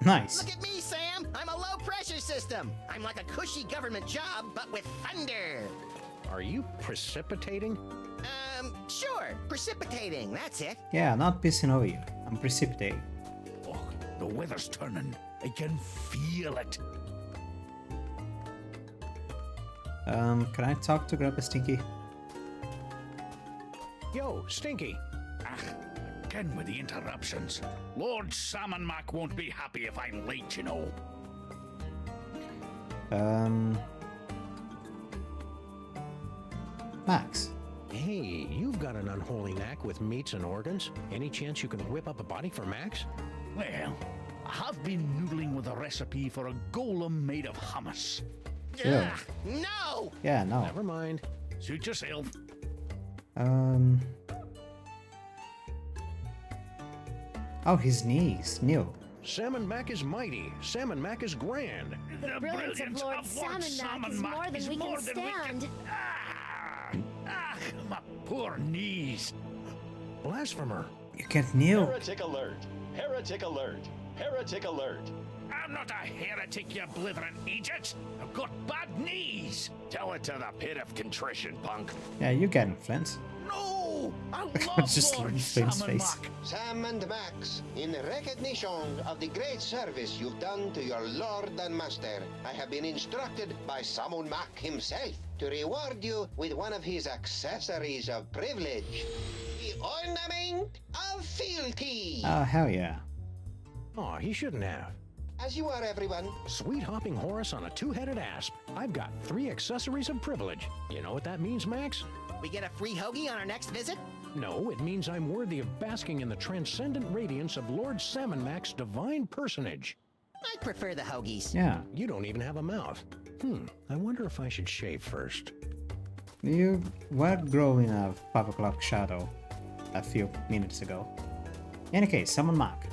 Nice. Look at me, Sam. I'm a low-pressure system. I'm like a cushy government job, but with thunder. Are you precipitating? Sure. Precipitating. That's it. Yeah, not pissing over you. I'm precipitating. Oh, the weather's turning. I can feel it. Can I talk to Grandpa Stinky? Yo, Stinky. Again with the interruptions. Lord Salmon Mac won't be happy if I'm late, you know. Max. Hey, you've got an unholy knack with meats and organs. Any chance you can whip up a body for Max? Well, I have been noodling with a recipe for a golem made of hummus. Ew. No! Yeah, no. Never mind. Suit yourself. Oh, his knees. New. Salmon Mac is mighty. Salmon Mac is grand. The brilliance of Lord Salmon is more than we can stand. My poor knees. Blasphemer. You can't kneel. Heretic alert! Heretic alert! Heretic alert! I'm not a heretic, you blithering idiot. I've got bad knees. Tell it to the pit of contrition, punk. Yeah, you get him, Flint. No! I love Just Lord look at Flint's Salmon face. Mac. Sam and Max, in recognition of the great service you've done to your lord and master, I have been instructed by Salmon Mac himself to reward you with one of his accessories of privilege. The ornament of fealty. Oh, hell yeah. Aw, he shouldn't have. As you are, everyone. Sweet hopping Horus on a two-headed asp. I've got 3 accessories of privilege. You know what that means, Max? We get a free hoagie on our next visit? No, it means I'm worthy of basking in the transcendent radiance of Lord Salmon Mac's divine personage. I prefer the hoagies. Yeah. You don't even have a mouth. I wonder if I should shave first. You were growing a 5 o'clock shadow a few minutes ago. In any case, summon Mac.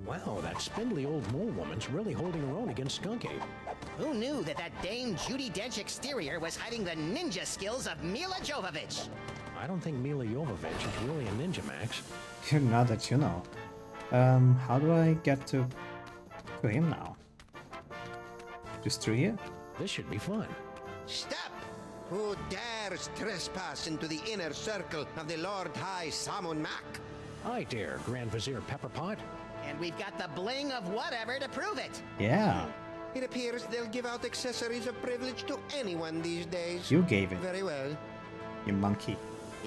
Wow, that spindly old mole woman's really holding her own against Skunkape. Who knew that Dame Judi Dench exterior was hiding the ninja skills of Mila Jovovich? I don't think Mila Jovovich is really a ninja, Max. Not that you know. How do I get to him now? Just through here? This should be fun. Stop! Who dares trespass into the inner circle of the Lord High Samun Mac? I dare, Grand Vizier Pepperpot. And we've got the bling of whatever to prove it. Yeah. It appears they'll give out accessories of privilege to anyone these days. You gave it. Very well. You monkey.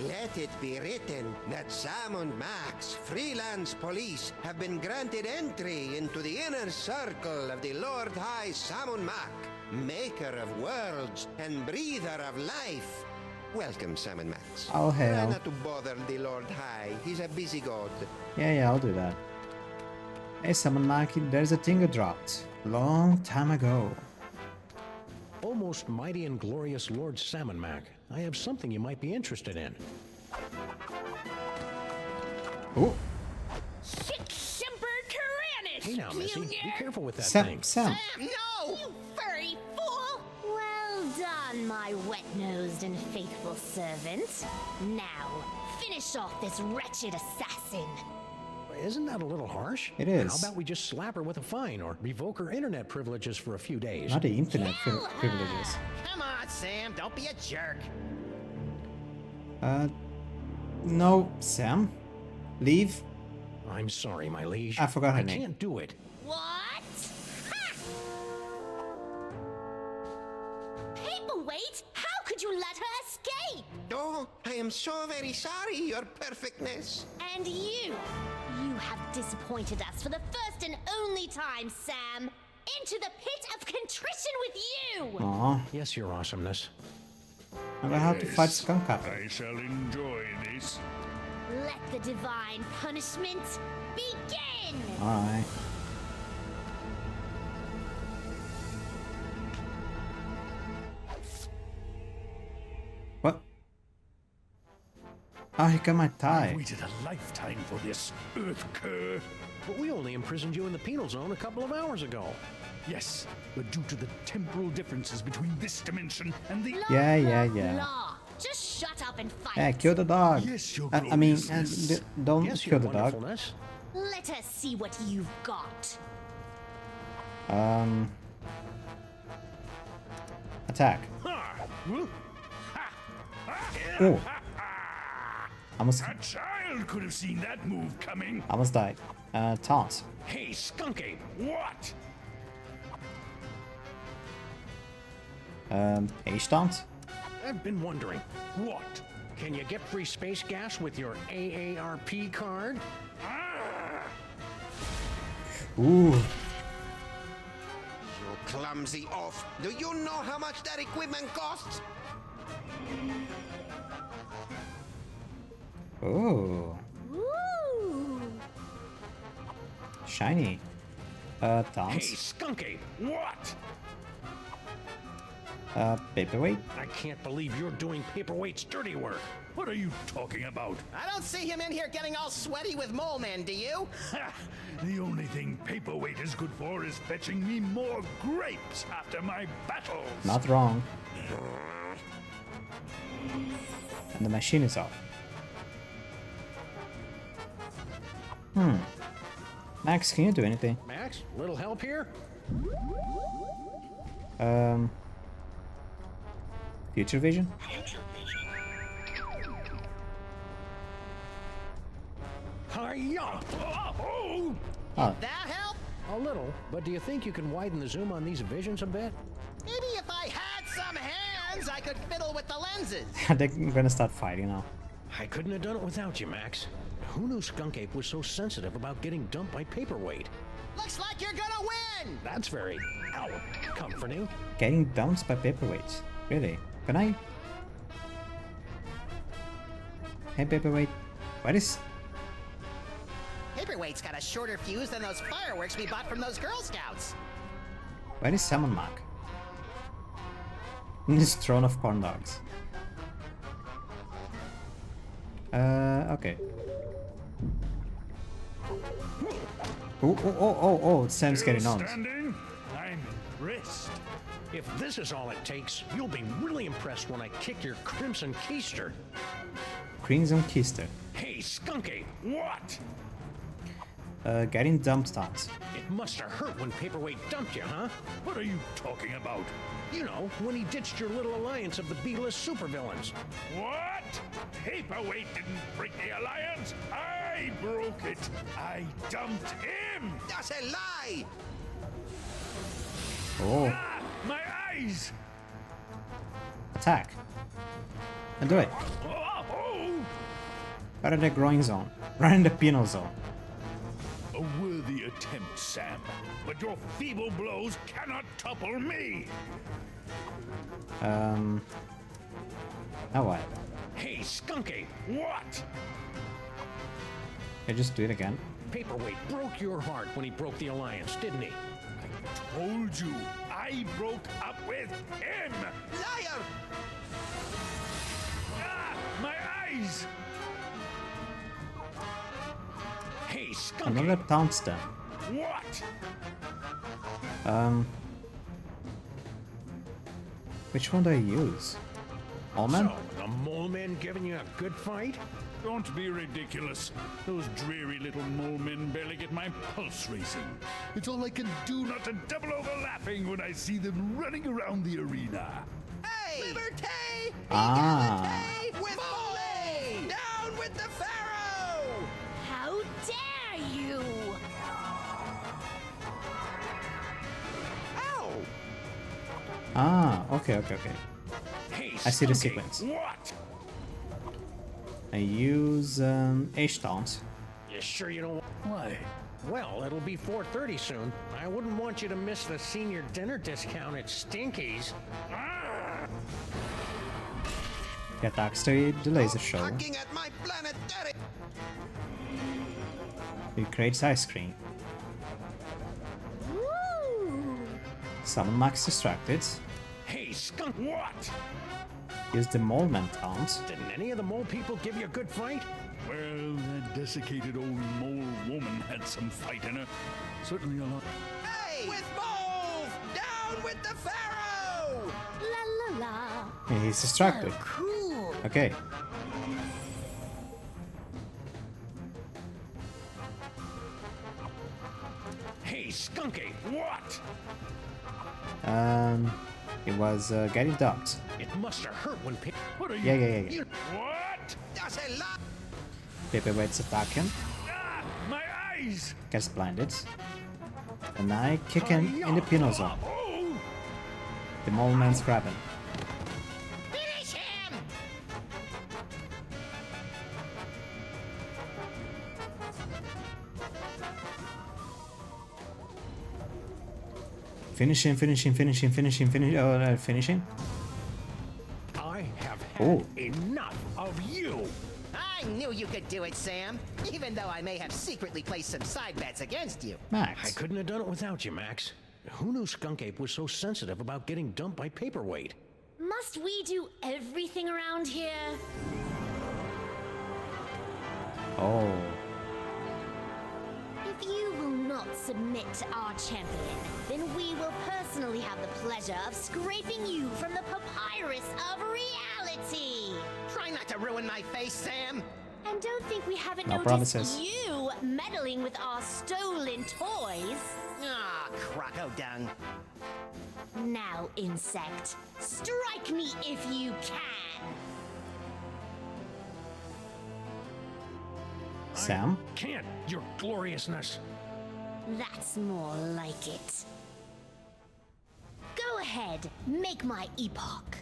Let it be written that Sam and Max, freelance police, have been granted entry into the inner circle of the Lord High Samun Mac, maker of worlds and breather of life. Welcome, Sam and Max. Oh, Try hell. not to bother the Lord High. He's a busy god. Yeah, I'll do that. Hey, Summon Mac, there's a thing you dropped. Long time ago. O most mighty and glorious Lord Salmon Mac, I have something you might be interested in. Oh. Sick-simpered Tyrannus! Hey now, Missy, be careful with that Sam, thing. Sam. No! You furry fool! Well done, my wet-nosed and faithful servant. Now, finish off this wretched assassin. Isn't that a little harsh? It is. How about we just slap her with a fine or revoke her internet privileges for a few days? Not the internet privileges. Come on, Sam, don't be a jerk. No, Sam. Leave. I'm sorry, my liege. I forgot her I name. can't do it. What? Ha! Paperweight? How could you let her escape? Oh, I am so very sorry, Your Perfectness. And you have disappointed us for the first and only time, Sam. Into the pit of contrition with you! Aw, Yes, your awesomeness. I'm gonna have to fight Skunkape. I shall enjoy this. Let the divine punishment begin! Alright. What? Oh, he got my I tie. waited a lifetime for this, Earth cur. But we only imprisoned you in the penal zone a couple of hours ago. Yes, but due to the temporal differences between this dimension and the... Yeah. Blah. Just shut up and fight. Yeah, kill the dog. Yes, your I mean, gloriousness. don't Yes, kill your the dog. wonderfulness. Let us see what you've got. Attack. Ha! Ha! Oh. Almost A child could have seen that move coming. died. Taunt. Hey, Skunkape, what? H-taunt? I've been wondering, What? can you get free space gas with your AARP card? Ooh. You clumsy oaf. Do you know how much that equipment costs? Ooh. Ooh. Shiny. Hey, Taunts. Skunkape, what? Paperweight. I can't believe you're doing Paperweight's dirty work. What are you talking about? I don't see him in here getting all sweaty with mole men, do you? Ha! The only thing Paperweight is good for is fetching me more grapes after my battles. Not wrong. And the machine is off. Max, can you do anything? Max, little help here? Future vision? Hi-ya! Oh! Oh, That help? A little, but do you think you can widen the zoom on these visions a bit? Maybe if I had some hands, I could fiddle with the lenses. they're gonna start fighting now. I couldn't have done it without you, Max. Who knew Skunkape was so sensitive about getting dumped by Paperweight? Looks like you're gonna win! That's very, comforting. Getting dumped by Paperweight. Really? Can I? Hey, Paperweight. What is... Paperweight's got a shorter fuse than those fireworks we bought from those Girl Scouts. Where is Salmon Mac? In his throne of corn dogs. Okay. Oh, Sam's getting on. Standing? I'm impressed. If this is all it takes, you'll be really impressed when I kick your Crimson Keister. Crimson Keister. Hey, Skunkape! What? Getting dumped taunts. It must have hurt when Paperweight dumped you, huh? What are you talking about? You know, when he ditched your little alliance of the B-list supervillains. What? Paperweight didn't break the alliance. I broke it. I dumped him. That's a lie! Oh. Ah, my eyes! Attack. And do it. Oh! Right in the groin zone. Right in the penal zone. A worthy attempt, Sam, but your feeble blows cannot topple me. Now what? Hey, Skunkape! What? I just do it again. Paperweight broke your heart when he broke the alliance, didn't he? Told you, I broke up with him. Liar! Ah, my eyes! Hey, Skunkape! Another taunt stem. What? Which one do I use? Allman? So, the mole man giving you a good fight? Don't be ridiculous. Those dreary little mole men barely get my pulse racing. It's all I can do not to double over laughing when I see them running around the arena. Hey! Liberté! Ah. Equality! With Mole! Down with the Pharaoh! How dare you! Ow! Ah, okay. Hey, I see the Skunkape, sequence. What? I use H taunt. You sure you don't? Why? Well, it'll be 4:30 soon. I wouldn't want you to miss the senior dinner discount at Stinky's. He attacks the laser show. Hacking at my planetary! He creates ice cream. Woo! Summon Max distracted. Hey, Skunk! What? Use the Mole Man taunt. Didn't any of the mole people give you a good fight? Well, that desiccated old mole woman had some fight in her. Certainly a lot. Hey! With Mole! Down with the Pharaoh! La la la. And he's distracted. So cool. Okay. Hey, Skunky! What? It was getting dumped. It must have hurt when What are you? Yeah. What? That's a lie! Paperweight's attacking. Ah, my eyes! Gets blinded. And I kick him in the penal zone. Oh! The Mole Man's grabbing. Finish him! Finish him. Finishing. I have had Oh. enough of you! I knew you could do it, Sam. Even though I may have secretly placed some side bets against you. I Max. couldn't have done it without you, Max. Who knew Skunkape was so sensitive about getting dumped by Paperweight? Must we do everything around here? Oh. If you will not submit to our champion, then we will personally have the pleasure of scraping you from the papyrus of reality. Try not to ruin my face, Sam. And don't think we haven't No noticed promises. you meddling with our stolen toys. Ah, croco dung. Now, insect, strike me if you can. Sam? Can't, your gloriousness! That's more like it. Go ahead, make my epoch.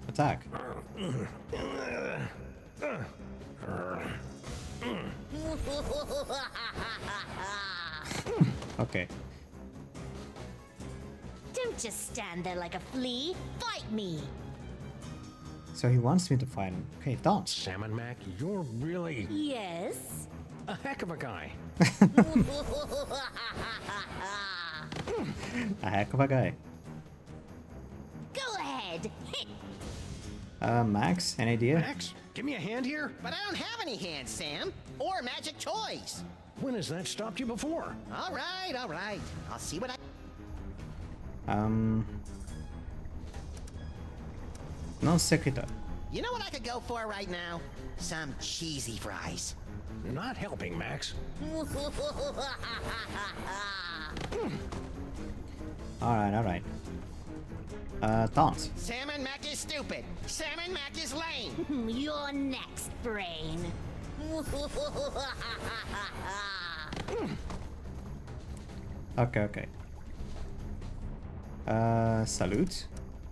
Attack. Okay. Don't just stand there like a flea. Fight me. So he wants me to fight him. Okay, don't. Salmon Mac, you're really Yes. a heck of a guy. A heck of a guy. Go ahead. Max, any idea? Max, give me a hand here. But I don't have any hands, Sam. Or magic toys. When has that stopped you before? All right, all right. I'll see what I... No secret. You know what I could go for right now? Some cheesy fries. Not helping, Max. Alright. Taunt. Salmon Mac is stupid. Salmon Mac is lame. You're next, brain. Okay. Salute.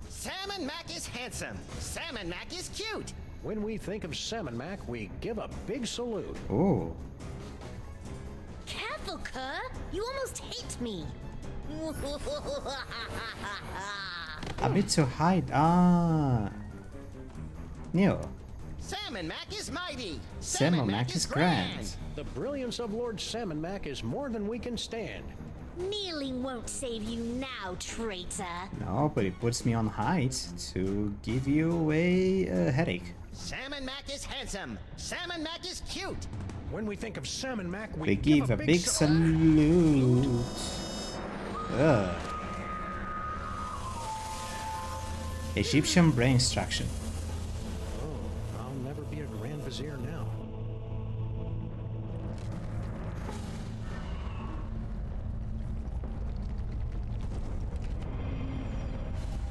Salmon Mac is handsome. Salmon Mac is cute. When we think of Salmon Mac, we give a big salute. Ooh. Careful, Kerr. You almost hit me. A bit too high. Ah. Neo. Salmon Mac is mighty. Salmon Mac is grand. The brilliance of Lord Salmon Mac is more than we can stand. Kneeling won't save you now, traitor. No, but it puts me on height to give you a headache. Salmon Mac is handsome. Salmon Mac is cute. When we think of Salmon Mac, we We give a big salute. Ugh. Egyptian brain extraction. Oh, I'll never be a Grand Vizier now.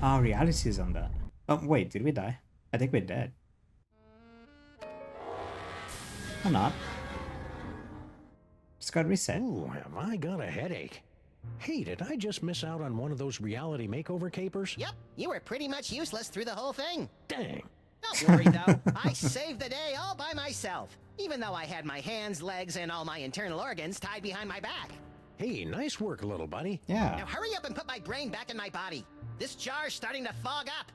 Our reality is on that. Oh, wait, did we die? I think we're dead. Or not. Just got reset. Ooh, have I got a headache? Hey, did I just miss out on one of those reality makeover capers? Yep, you were pretty much useless through the whole thing. Dang. Don't worry, though. I saved the day all by myself, even though I had my hands, legs, and all my internal organs tied behind my back. Hey, nice work, little buddy. Yeah. Now hurry up and put my brain back in my body. This jar's starting to fog up.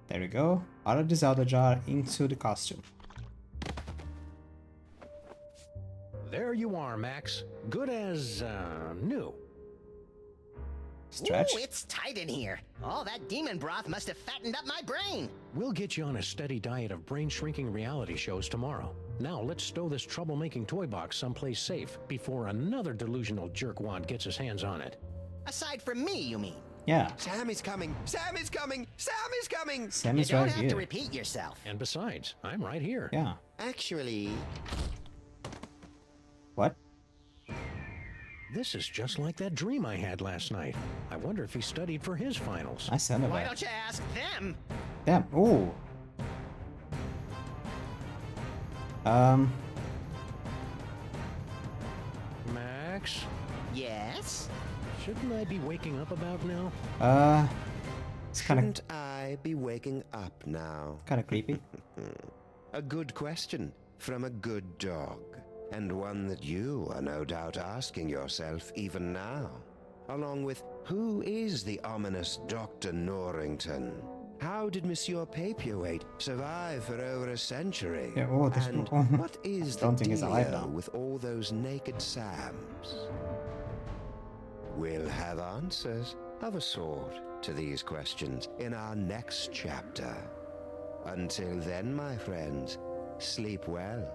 There we go. Out of this outer jar into the costume. There you are, Max. Good as, new. Stretch. Ooh, it's tight in here. All that demon broth must have fattened up my brain. We'll get you on a steady diet of brain-shrinking reality shows tomorrow. Now let's stow this troublemaking toy box someplace safe before another delusional jerkwad gets his hands on it. Aside from me, you mean? Yeah. Sam is coming! Sam is coming! Sam is coming! Sam You is don't right have here. to repeat yourself. And besides, I'm right here. Yeah. Actually, What? This is just like that dream I had last night. I wonder if he studied for his finals. I said Why that. don't you ask them? Damn. Ooh. Max? Yes? Shouldn't I be waking up about now? It's kind shouldn't I be waking up now? of creepy. A good question from a good dog. And one that you are no doubt asking yourself even now. Along with, who is the ominous Dr. Norrington? How did Monsieur Paperweight survive for over a century? Yeah, oh, this- and oh. what is the Don't think he's alive dealio now. with all those naked Sams? We'll have answers of a sort to these questions in our next chapter. Until then, my friends, sleep well.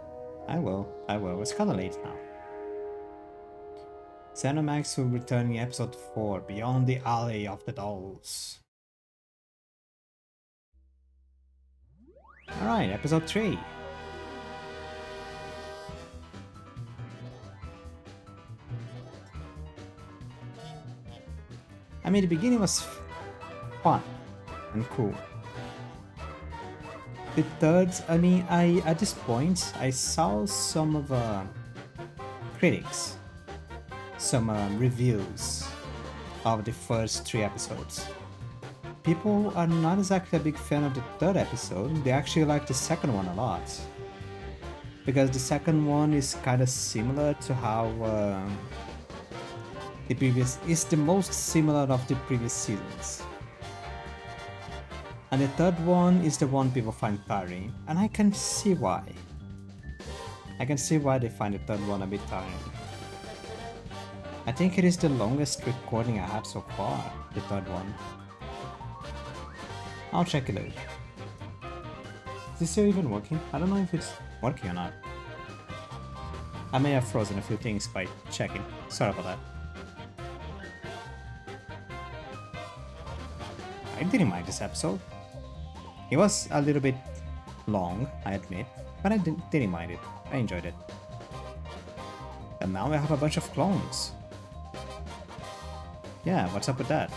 I will. It's kind of late now. Xenomax will return in episode 4, Beyond the Alley of the Dolls. Alright, episode 3. I mean, the beginning was fun and cool. The third, I mean, at this point, I saw some of critics, some reviews of the first 3 episodes. people are not exactly a big fan of the third episode. They actually like the second one a lot. Because the second one is kind of similar to how the previous is the most similar of the previous seasons. And the third one is the one people find tiring, and I can see why. I can see why they find the third one a bit tiring. I think it is the longest recording I have so far, the third one. I'll check it out. Is this still even working? I don't know if it's working or not. I may have frozen a few things by checking. Sorry about that. I didn't mind this episode. It was a little bit long, I admit, but I didn't mind it. I enjoyed it. And now I have a bunch of clones. Yeah, what's up with that?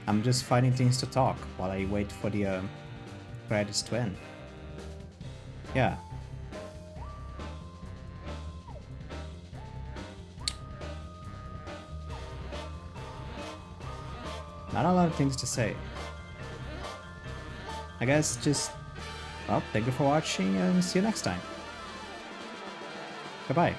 I'm just finding things to talk while I wait for the credits to end. Yeah. Not a lot of things to say. I guess just, well, thank you for watching and see you next time. Goodbye.